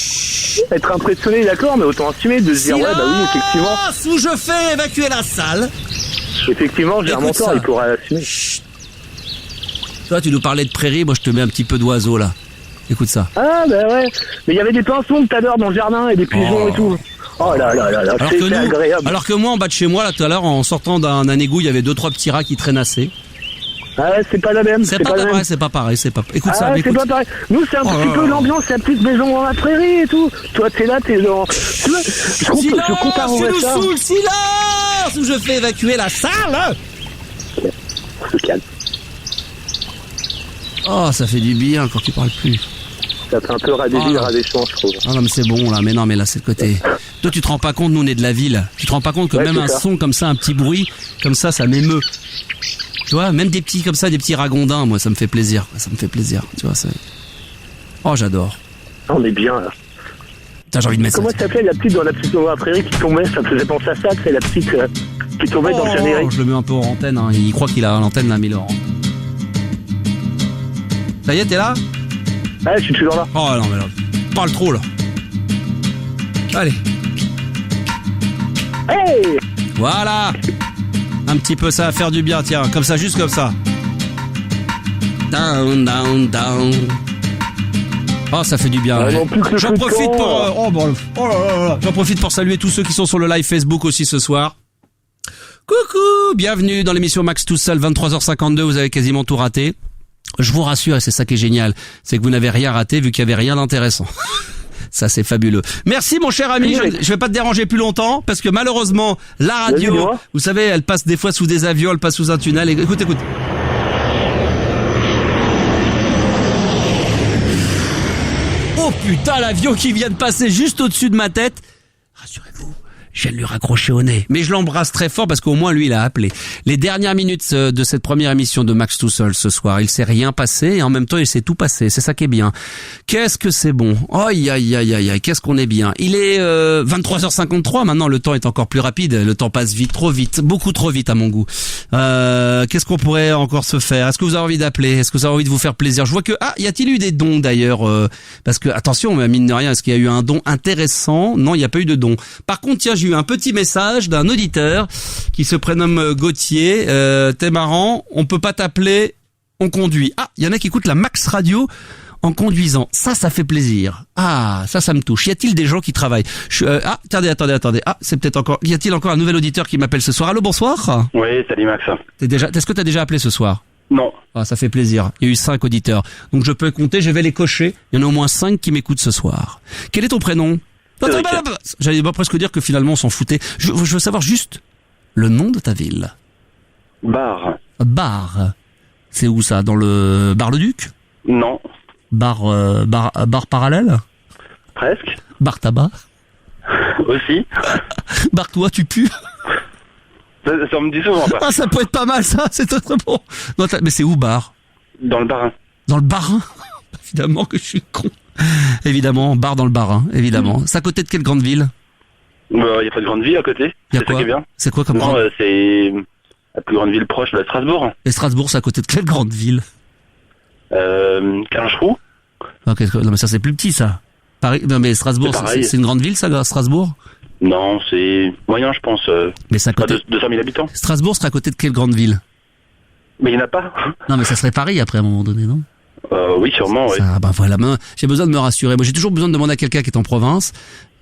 Être impressionné, d'accord, mais autant assumer de se dire oui, effectivement. Où je fais évacuer la salle. Effectivement, j'ai un mentor, il pourra l'assumer. Toi, tu nous parlais de prairie, moi je te mets un petit peu d'oiseau là. Écoute ça. Ah bah ouais. Mais il y avait des pinsons tout à l'heure dans le jardin et des pigeons et tout. Oh là, c'est agréable. Alors que moi, en bas de chez moi, là tout à l'heure, en sortant d'un égout, il y avait 2-3 petits rats qui traînassaient. Ah ouais, c'est pas la même. C'est pas pareil. Écoute ça, c'est pas pareil. Nous, c'est un petit peu l'ambiance, la petite maison dans la prairie et tout. Toi, t'es là, t'es dans... Tu vois, je compare au ça. Silence, où je fais évacuer la salle. Se calme. Oh, ça fait du bien quand tu parles plus. Ça fait un peu radéchant, je trouve. Ah non mais c'est bon là, mais non mais là c'est le côté. Toi tu te rends pas compte, nous on est de la ville. Tu te rends pas compte que même un son comme ça, un petit bruit comme ça m'émeut. Tu vois, même des petits comme ça, des petits ragondins, moi ça me fait plaisir. Ça me fait plaisir. Tu vois, oh j'adore. On est bien là. J'ai envie de mettre Comment ça s'appelait la petite dans la petite Nova Prairie qui tombait? Ça me faisait penser à ça, c'est la petite qui tombait dans le générique. Je le mets un peu en antenne, hein. Il croit qu'il a l'antenne là, Miller. Ça y est, t'es là? Ouais, je suis toujours là. Oh non mais là, parle trop là. Allez. Hey! Voilà. Un petit peu, ça va faire du bien, tiens, comme ça, juste comme ça. Down, down, down. Oh, ça fait du bien. Ouais. J'en profite pour j'en profite pour saluer tous ceux qui sont sur le live Facebook aussi ce soir. Coucou, bienvenue dans l'émission Max tout seul, 23h52, vous avez quasiment tout raté. Je vous rassure, et c'est ça qui est génial, c'est que vous n'avez rien raté vu qu'il n'y avait rien d'intéressant. Ça, c'est fabuleux. Merci, mon cher ami. Je vais pas te déranger plus longtemps parce que malheureusement, la radio, vous savez, elle passe des fois sous des avions, elle passe sous un tunnel. Et, écoute. Oh putain, l'avion qui vient de passer juste au-dessus de ma tête. Rassurez-vous. Je viens de lui raccrocher au nez. Mais je l'embrasse très fort parce qu'au moins lui il a appelé. Les dernières minutes de cette première émission de Max tout seul ce soir, il s'est rien passé et en même temps il s'est tout passé. C'est ça qui est bien. Qu'est-ce que c'est bon. Aïe aïe aïe aïe aïe, qu'est-ce qu'on est bien. Il est 23h53 maintenant, le temps est encore plus rapide, le temps passe vite, trop vite, beaucoup trop vite à mon goût. Qu'est-ce qu'on pourrait encore se faire? Est-ce que vous avez envie d'appeler? Est-ce que vous avez envie de vous faire plaisir? Je vois que y a-t-il eu des dons d'ailleurs parce que attention, mine de rien, est-ce qu'il y a eu un don intéressant? Non, il n'y a pas eu de don. Par contre, tiens, j'ai eu un petit message d'un auditeur qui se prénomme Gauthier. T'es marrant, on peut pas t'appeler, on conduit. Ah, il y en a qui écoutent la Max Radio en conduisant. Ça fait plaisir. Ah, ça me touche. Y a-t-il des gens qui travaillent? Attendez. Ah, c'est peut-être encore. Y a-t-il encore un nouvel auditeur qui m'appelle ce soir? Allô, bonsoir. Oui, salut Max. Est-ce que t'as déjà appelé ce soir? Non. Ah, ça fait plaisir. Il y a eu 5 auditeurs. Donc je peux compter, je vais les cocher. Il y en a au moins 5 qui m'écoutent ce soir. Quel est ton prénom? J'allais presque dire que finalement on s'en foutait. Je veux savoir juste le nom de ta ville. Bar. Bar. C'est où ça? Dans le Bar-le-Duc? Non. Bar parallèle? Presque. Bar tabac? Aussi. Bar toi, tu pues? Ça me dit souvent ça. Ah, ça peut être pas mal ça, c'est très bon. Non, mais c'est où Bar? Dans le Bas-Rhin. Dans le Bas-Rhin? Évidemment que je suis con. Évidemment, Bar dans le Bas-Rhin, évidemment. C'est à côté de quelle grande ville? Il y a pas de grande ville à côté. C'est ça qui est bien. C'est quoi comme Non, c'est la plus grande ville proche de Strasbourg. Et Strasbourg, c'est à côté de quelle grande ville? Clincheroux. Okay, non mais ça c'est plus petit ça. Paris, non mais Strasbourg, c'est une grande ville ça, Strasbourg? Non, c'est moyen je pense. Mais c'est à côté... 200 000 habitants. Strasbourg serait à côté de quelle grande ville? Mais il n'y en a pas. Non mais ça serait Paris après à un moment donné, non? Oui, sûrement, oui. Bah voilà, j'ai besoin de me rassurer. Moi, j'ai toujours besoin de demander à quelqu'un qui est en province,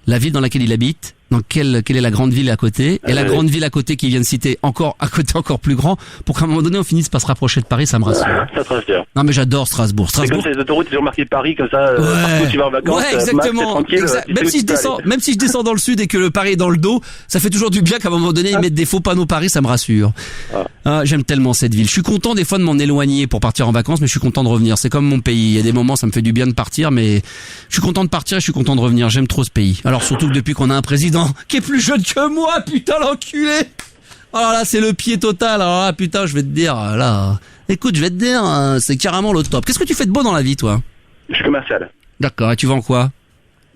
la ville dans laquelle il habite, dans quelle est la grande ville à côté, et la grande ville à côté qu'il vient de citer encore plus grand, pour qu'à un moment donné on finisse par se rapprocher de Paris, ça me rassure. Ça te rassure. Non mais j'adore Strasbourg. C'est comme ces autoroutes, toujours marqué Paris comme ça, partout où tu vas en vacances. Ouais, exactement. Même si je descends dans le sud et que le Paris est dans le dos, ça fait toujours du bien qu'à un moment donné ils mettent des faux panneaux Paris, ça me rassure. J'aime tellement cette ville. Je suis content des fois de m'en éloigner pour partir en vacances, mais je suis content de revenir. C'est comme mon pays. Il y a des moments, ça me fait du bien de partir, mais je suis content de partir et je suis content de revenir. J'aime trop ce pays. Alors surtout que depuis qu'on a un président qui est plus jeune que moi, putain l'enculé. Alors là, c'est le pied total. Alors là, putain, je vais te dire, là, écoute, je vais te dire, c'est carrément le top. Qu'est-ce que tu fais de beau dans la vie, toi? Je suis commercial. D'accord. Et tu vends quoi?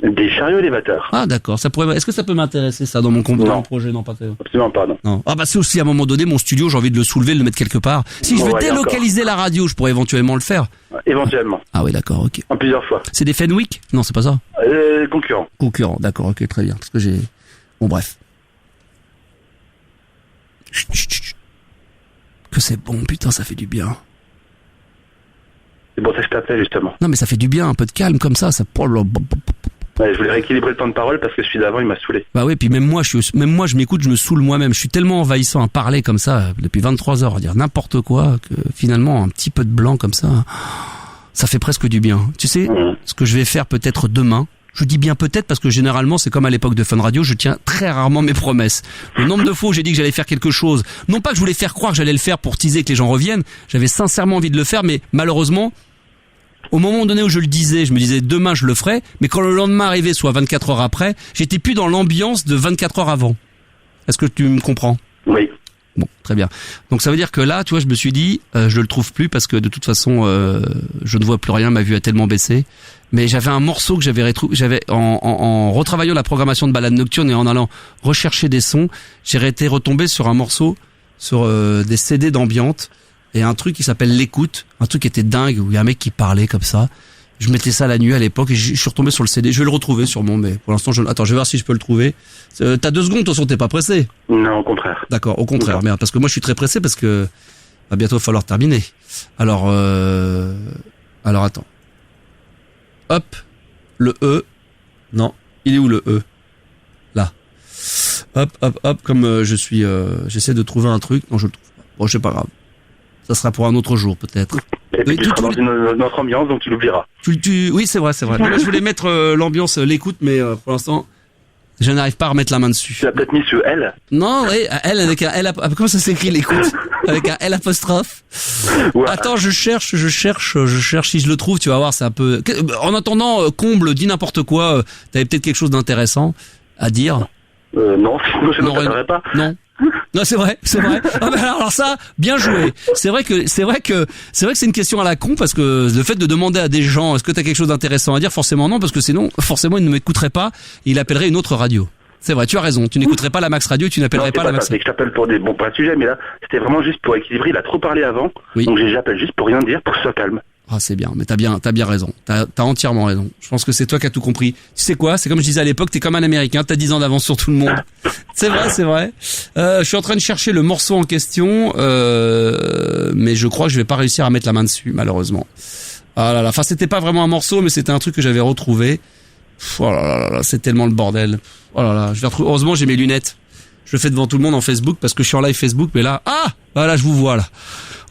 Des chariots élévateurs. Ah d'accord, est-ce que ça peut m'intéresser ça dans mon projet? Non, pas très. Absolument pas, non. Ah bah c'est aussi à un moment donné mon studio, j'ai envie de le soulever, de le mettre quelque part. Si je veux délocaliser la radio, je pourrais éventuellement le faire. Éventuellement. Ah oui, d'accord, ok. En plusieurs fois. C'est des Fenwick? Non, c'est pas ça. Concurrents. Concurrents, d'accord, ok, très bien. Parce que j'ai... Bon bref. Chut. Que c'est bon, putain, ça fait du bien. C'est pour ça que je t'appelais justement. Non mais ça fait du bien, un peu de calme comme ça. Ouais, je voulais rééquilibrer le temps de parole parce que celui d'avant il m'a saoulé. Bah oui, puis même moi je m'écoute, je me saoule moi-même. Je suis tellement envahissant à parler comme ça depuis 23 heures, à dire n'importe quoi, que finalement un petit peu de blanc comme ça, ça fait presque du bien. Tu sais, ce que je vais faire peut-être demain. Je dis bien peut-être parce que généralement c'est comme à l'époque de Fun Radio, je tiens très rarement mes promesses. Le nombre de fois où j'ai dit que j'allais faire quelque chose, non pas que je voulais faire croire que j'allais le faire pour teaser que les gens reviennent, j'avais sincèrement envie de le faire, mais malheureusement, au moment donné où je le disais, je me disais demain je le ferai, mais quand le lendemain arrivait, soit 24 heures après, j'étais plus dans l'ambiance de 24 heures avant. Est-ce que tu me comprends? Oui. Bon, très bien. Donc ça veut dire que là, tu vois, je me suis dit, je le trouve plus parce que de toute façon, je ne vois plus rien, ma vue a tellement baissé. Mais j'avais un morceau que j'avais en retravaillant la programmation de balade nocturne et en allant rechercher des sons, j'ai été retombé sur un morceau sur des CD d'ambiance et un truc qui s'appelle l'écoute, un truc qui était dingue où il y a un mec qui parlait comme ça. Je mettais ça la nuit à l'époque et je suis retombé sur le CD. Je vais le retrouver sûrement, mais pour l'instant, attends, je vais voir si je peux le trouver. T'as 2 secondes, de toute façon, t'es pas pressé. Non, au contraire. D'accord, au contraire, merde, parce que moi je suis très pressé parce que va bientôt falloir terminer. Alors attends. Hop, le E. Non, il est où le E? Là. Hop, comme j'essaie de trouver un truc. Non, je le trouve pas. Bon, c'est pas grave. Ça sera pour un autre jour, peut-être. Et puis tu seras dans une autre ambiance, donc tu l'oublieras. Oui, c'est vrai. Là, je voulais mettre l'ambiance, l'écoute, mais pour l'instant, je n'arrive pas à remettre la main dessus. Tu l'as peut-être mis sur L? Non, oui, L avec un L. Comment ça s'écrit l'écoute? Avec un L apostrophe. Ouais. Attends, je cherche. Si je le trouve, tu vas voir, c'est un peu. En attendant, comble, dis n'importe quoi. T'avais peut-être quelque chose d'intéressant à dire. Non, je ne t'appellerai pas. Non, c'est vrai. Ah ben alors ça, bien joué. C'est vrai que c'est une question à la con parce que le fait de demander à des gens est-ce que t'as quelque chose d'intéressant à dire, forcément non, parce que sinon forcément ils ne m'écouteraient pas, ils appelleraient une autre radio. C'est vrai, tu as raison. Tu n'écouterais pas la Max Radio, tu n'appellerais pas la Max Radio. C'est que je t'appelle pour des bons sujets, mais là c'était vraiment juste pour équilibrer. Il a trop parlé avant, oui. Donc j'appelle juste pour rien dire, pour que ce soit calme. Ah, c'est bien, mais t'as bien raison. T'as entièrement raison. Je pense que c'est toi qui as tout compris. Tu sais quoi? C'est comme je disais à l'époque, t'es comme un Américain, t'as 10 ans d'avance sur tout le monde. C'est vrai. Je suis en train de chercher le morceau en question, mais je crois que je vais pas réussir à mettre la main dessus, malheureusement. Ah là là. Enfin, c'était pas vraiment un morceau, mais c'était un truc que j'avais retrouvé. Oh là là, c'est tellement le bordel. Oh là là, je vais retrouver. Heureusement, j'ai mes lunettes. Je le fais devant tout le monde en Facebook parce que je suis en live Facebook, mais là, là, je vous vois là.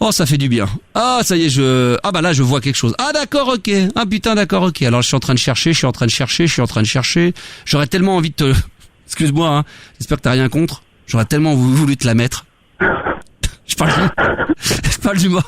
Oh, ça fait du bien. Ah, ça y est, là, je vois quelque chose. Ah, d'accord, ok. Ah, putain, d'accord, ok. Alors, je suis en train de chercher. J'aurais tellement envie de te... Excuse-moi, hein. J'espère que t'as rien contre. J'aurais tellement voulu te la mettre. Je parle du mot.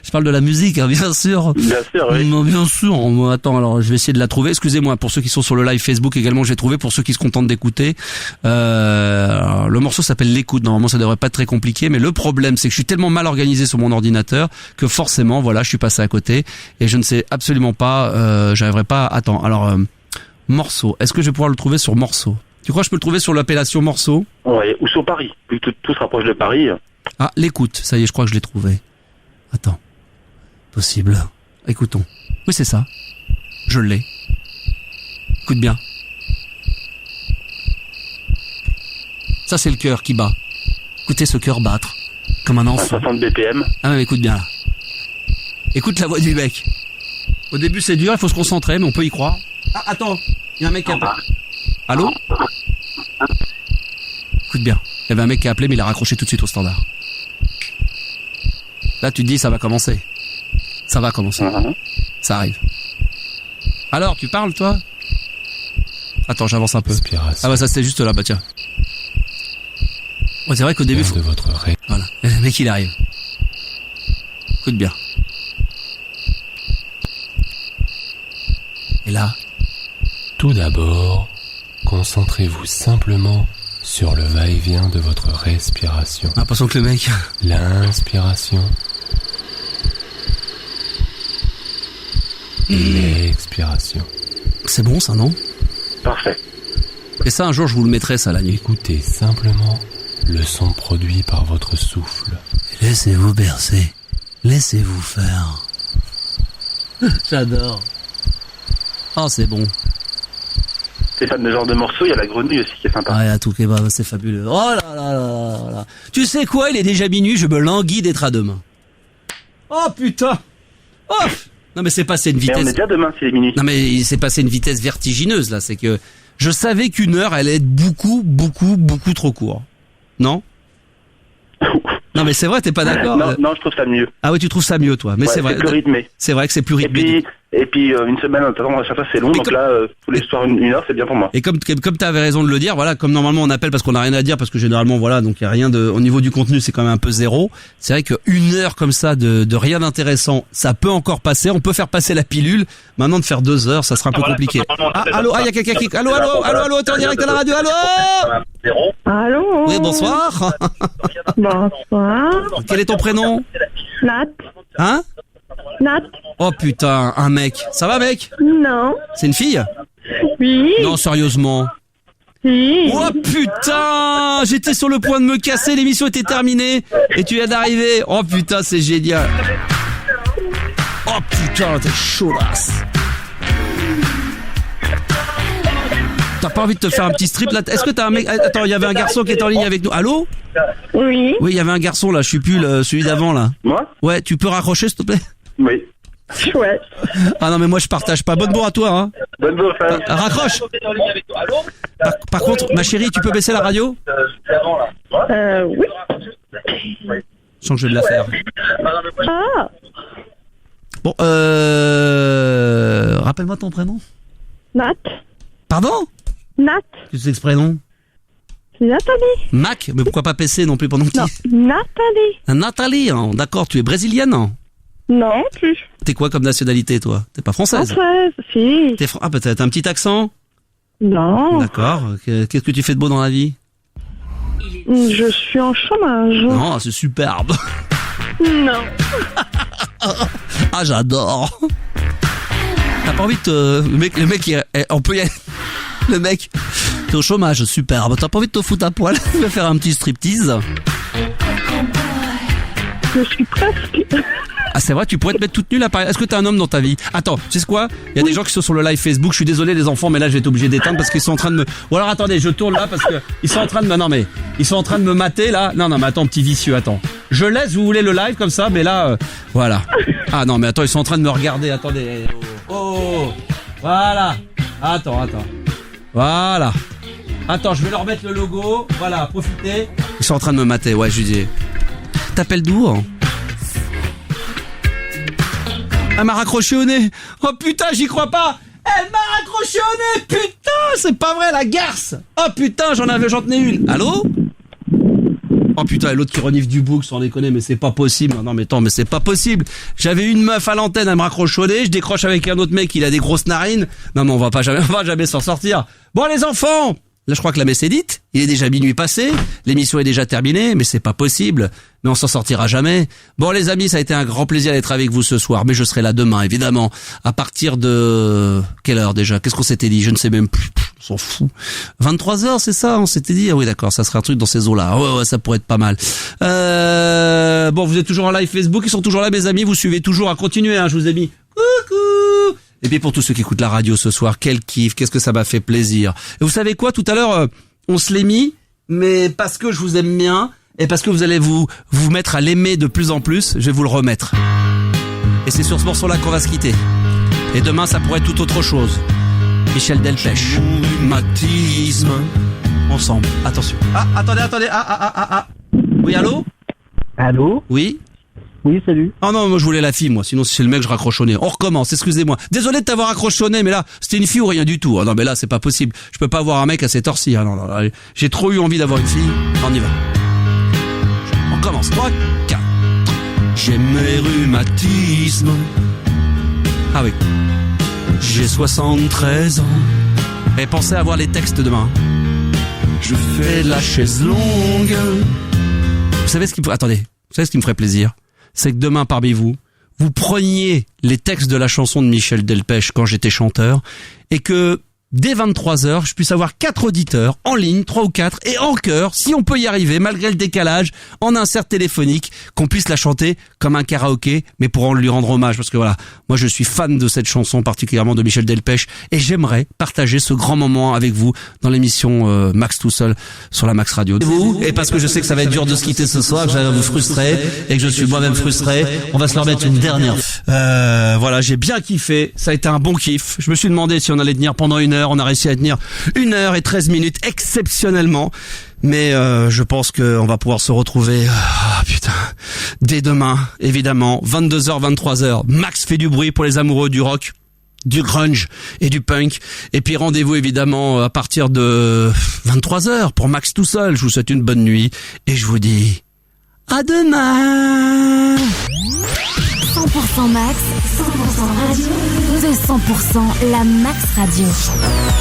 Je parle de la musique, hein, bien sûr. Bien sûr, oui. Non, bien sûr. Attends, alors je vais essayer de la trouver. Excusez-moi, pour ceux qui sont sur le live Facebook également, je vais trouver. Pour ceux qui se contentent d'écouter, le morceau s'appelle l'écoute. Normalement, ça devrait pas être très compliqué, mais le problème, c'est que je suis tellement mal organisé sur mon ordinateur que forcément, voilà, je suis passé à côté et je ne sais absolument pas. J'arriverai pas. Attends, alors morceau. Est-ce que je vais pouvoir le trouver sur morceau? Tu crois que je peux le trouver sur l'appellation morceau? Ouais, ou sur Paris. Tout se rapproche de Paris. Ah, l'écoute. Ça y est, je crois que je l'ai trouvé. Attends. Possible. Écoutons. Oui, c'est ça. Je l'ai. Écoute bien. Ça, c'est le cœur qui bat. Écoutez ce cœur battre. Comme un enfant. 60 BPM. Ah, mais écoute bien là. Écoute la voix du mec. Au début, c'est dur, il faut se concentrer, mais on peut y croire. Ah, attends. Il y a un mec qui appelle. Allô? Écoute bien. Il y avait un mec qui a appelé, mais il a raccroché tout de suite au standard. Là, tu te dis, ça va commencer. Ça arrive. Alors, tu parles, toi? Attends, j'avance un peu. Ah bah ça, c'était juste là, bah tiens. Ouais, c'est vrai qu'au début... de votre rêve. Voilà, le mec, il arrive. Écoute bien. Et là... Tout d'abord, concentrez-vous simplement sur le va-et-vient de votre respiration. Ah, passons que le mec... L'inspiration... et l'expiration. C'est bon ça, non? Parfait. Et ça, un jour, je vous le mettrai, ça, la nuit. Écoutez simplement le son produit par votre souffle. Laissez-vous bercer. Laissez-vous faire. J'adore. Oh, c'est bon. T'es fan de ce genre de morceaux? Il y a la grenouille aussi qui est sympa. Ah, il y a tout qui est bah, c'est fabuleux. Oh là là là là. Tu sais quoi? Il est déjà minuit, je me languis d'être à demain. Oh putain. Oh. Non mais c'est passé une vitesse... Mais on est déjà demain, c'est les minutes. Non mais il s'est passé une vitesse vertigineuse là, c'est que je savais qu'une heure allait être beaucoup trop court. Non? Non mais c'est vrai, t'es pas d'accord? Non, je trouve ça mieux. Ah oui, tu trouves ça mieux toi, mais ouais, c'est vrai. C'est plus rythmé. C'est vrai que c'est plus rythmé. Et puis Et puis une semaine, à chaque fois c'est long, donc là, tous les soirs une heure, c'est bien pour moi. Et comme tu avais raison de le dire, voilà, comme normalement on appelle parce qu'on n'a rien à dire, parce que généralement voilà, donc il y a rien au niveau du contenu, c'est quand même un peu zéro. C'est vrai qu'une heure comme ça de rien d'intéressant, ça peut encore passer. On peut faire passer la pilule. Maintenant de faire 2 heures, ça sera un peu compliqué. Allô, il y a quelqu'un qui, allô, t'es en direct à la radio, allô. Allô. Oui, bonsoir. Bonsoir. Quel est ton prénom? Nat. Hein? Nat. Oh putain, un mec. Ça va, mec? Non. C'est une fille? Oui. Non, sérieusement. Oui. Oh putain, j'étais sur le point de me casser, l'émission était terminée et tu viens d'arriver. Oh putain, c'est génial. Oh putain, t'es chaudasse. T'as pas envie de te faire un petit strip là? Est-ce que t'as un mec? Attends, il y avait un garçon qui était en ligne avec nous. Allô? Oui. Oui, il y avait un garçon là, je suis plus celui d'avant là. Moi? Ouais, tu peux raccrocher s'il te plaît? Oui. Chouette. Ah non mais moi je partage pas. Bonne bourre à toi hein. Bonne bourre, hein. Raccroche. Par contre, ma chérie, tu peux baisser la radio? Oui. Je sens que je vais de la faire. Ah. Bon, rappelle-moi ton prénom. Nat. Pardon? Nat. Qu'est-ce que c'est ce prénom? C'est Nathalie. Mac? Mais pourquoi pas PC non plus pendant que Non, Nathalie. Nathalie, hein, d'accord, tu es brésilienne? Hein? Non, plus. T'es quoi comme nationalité, toi? T'es pas française? Française, si. Ah, peut-être un petit accent? Non. D'accord. Qu'est-ce que tu fais de beau dans la vie? Je suis en chômage. Non, c'est superbe. Non. Ah, j'adore. T'as pas envie de le mec, on peut y aller. Le mec, t'es au chômage, superbe. T'as pas envie de te foutre à poil? Tu vas faire un petit striptease? Je suis presque. Ah, c'est vrai, tu pourrais te mettre toute nue là. Est-ce que t'as un homme dans ta vie? Attends, tu sais quoi? Il y a des gens qui sont sur le live Facebook. Je suis désolé les enfants, mais là je vais être obligé d'éteindre parce qu'ils sont en train de me. Ou alors attendez, je tourne là parce que ils sont en train de me. Non mais ils sont en train de me mater là. Non mais attends, petit vicieux, attends. Je laisse, vous voulez le live comme ça, mais là, voilà. Ah non mais attends, ils sont en train de me regarder. Attendez. Oh, voilà. Attends. Voilà. Attends, je vais leur mettre le logo. Voilà, profitez. Ils sont en train de me mater. Ouais, je lui dis. T'appelles d'où hein? Elle m'a raccroché au nez. Oh putain, j'y crois pas. Elle m'a raccroché au nez. Putain, c'est pas vrai, la garce. Oh putain, j'en tenais une. Allô? Oh putain, et l'autre qui renifle du bouc, sans déconner, mais c'est pas possible. Non mais attends, mais c'est pas possible. J'avais une meuf à l'antenne, elle me raccroche au nez, je décroche avec un autre mec, il a des grosses narines. Non mais on va jamais s'en sortir. Bon les enfants, là je crois que la messe est dite. Il est déjà minuit passé, l'émission est déjà terminée, mais c'est pas possible. Mais on s'en sortira jamais. Bon les amis, ça a été un grand plaisir d'être avec vous ce soir, mais je serai là demain, évidemment. À partir de... Quelle heure déjà? Qu'est-ce qu'on s'était dit? Je ne sais même plus. On s'en fout. 23h, c'est ça? On s'était dit? Ah oui d'accord, ça serait un truc dans ces eaux-là. Ouais, ça pourrait être pas mal. Bon, vous êtes toujours en live Facebook, ils sont toujours là mes amis, vous suivez toujours à continuer, hein, je vous ai mis. Coucou! Et puis pour tous ceux qui écoutent la radio ce soir, quel kiff, qu'est-ce que ça m'a fait plaisir. Et vous savez quoi, tout à l'heure, on se l'est mis, mais parce que je vous aime bien, et parce que vous allez vous mettre à l'aimer de plus en plus, je vais vous le remettre. Et c'est sur ce morceau-là qu'on va se quitter. Et demain, ça pourrait être tout autre chose. Michel Delpech. Matisme. Ensemble. Attention. Ah, attendez. Oui, allô? Allô? Oui? Oui, salut. Oh non, moi je voulais la fille, moi. Sinon, si c'est le mec, je raccroche au nez. On recommence, excusez-moi. Désolé de t'avoir raccroché au nez, mais là, c'était une fille ou rien du tout. Oh non, mais là, c'est pas possible. Je peux pas avoir un mec à cette heure-ci. Ah non, j'ai trop eu envie d'avoir une fille. On y va. On commence. 3, 4. J'ai mes rhumatismes. Ah oui. J'ai 73 ans. Et pensez à voir les textes demain. Je fais la chaise longue. Vous savez ce qui me ferait plaisir? C'est que demain parmi vous preniez les textes de la chanson de Michel Delpech quand j'étais chanteur et que dès 23h, je puisse avoir 4 auditeurs en ligne, 3 ou 4, et en chœur, si on peut y arriver, malgré le décalage, en insert téléphonique, qu'on puisse la chanter comme un karaoké, mais pour lui rendre hommage, parce que voilà, moi je suis fan de cette chanson, particulièrement de Michel Delpech, et j'aimerais partager ce grand moment avec vous dans l'émission Max tout seul sur la Max Radio. Et parce que je sais que ça va être dur de se quitter ce soir, que j'allais vous frustrer, et que je suis moi-même frustré, on va se leur mettre une dernière. Voilà, j'ai bien kiffé, ça a été un bon kiff. Je me suis demandé si on allait tenir pendant 1 heure. On a réussi à tenir 1h13 exceptionnellement. Mais je pense qu'on va pouvoir se retrouver dès demain, évidemment, 22h, 23h. Max fait du bruit pour les amoureux du rock. du grunge et du punk. Et puis rendez-vous évidemment à partir de 23h pour Max tout seul. Je vous souhaite une bonne nuit et je vous dis à demain. 100% Max, 100% radio, 200% la Max Radio.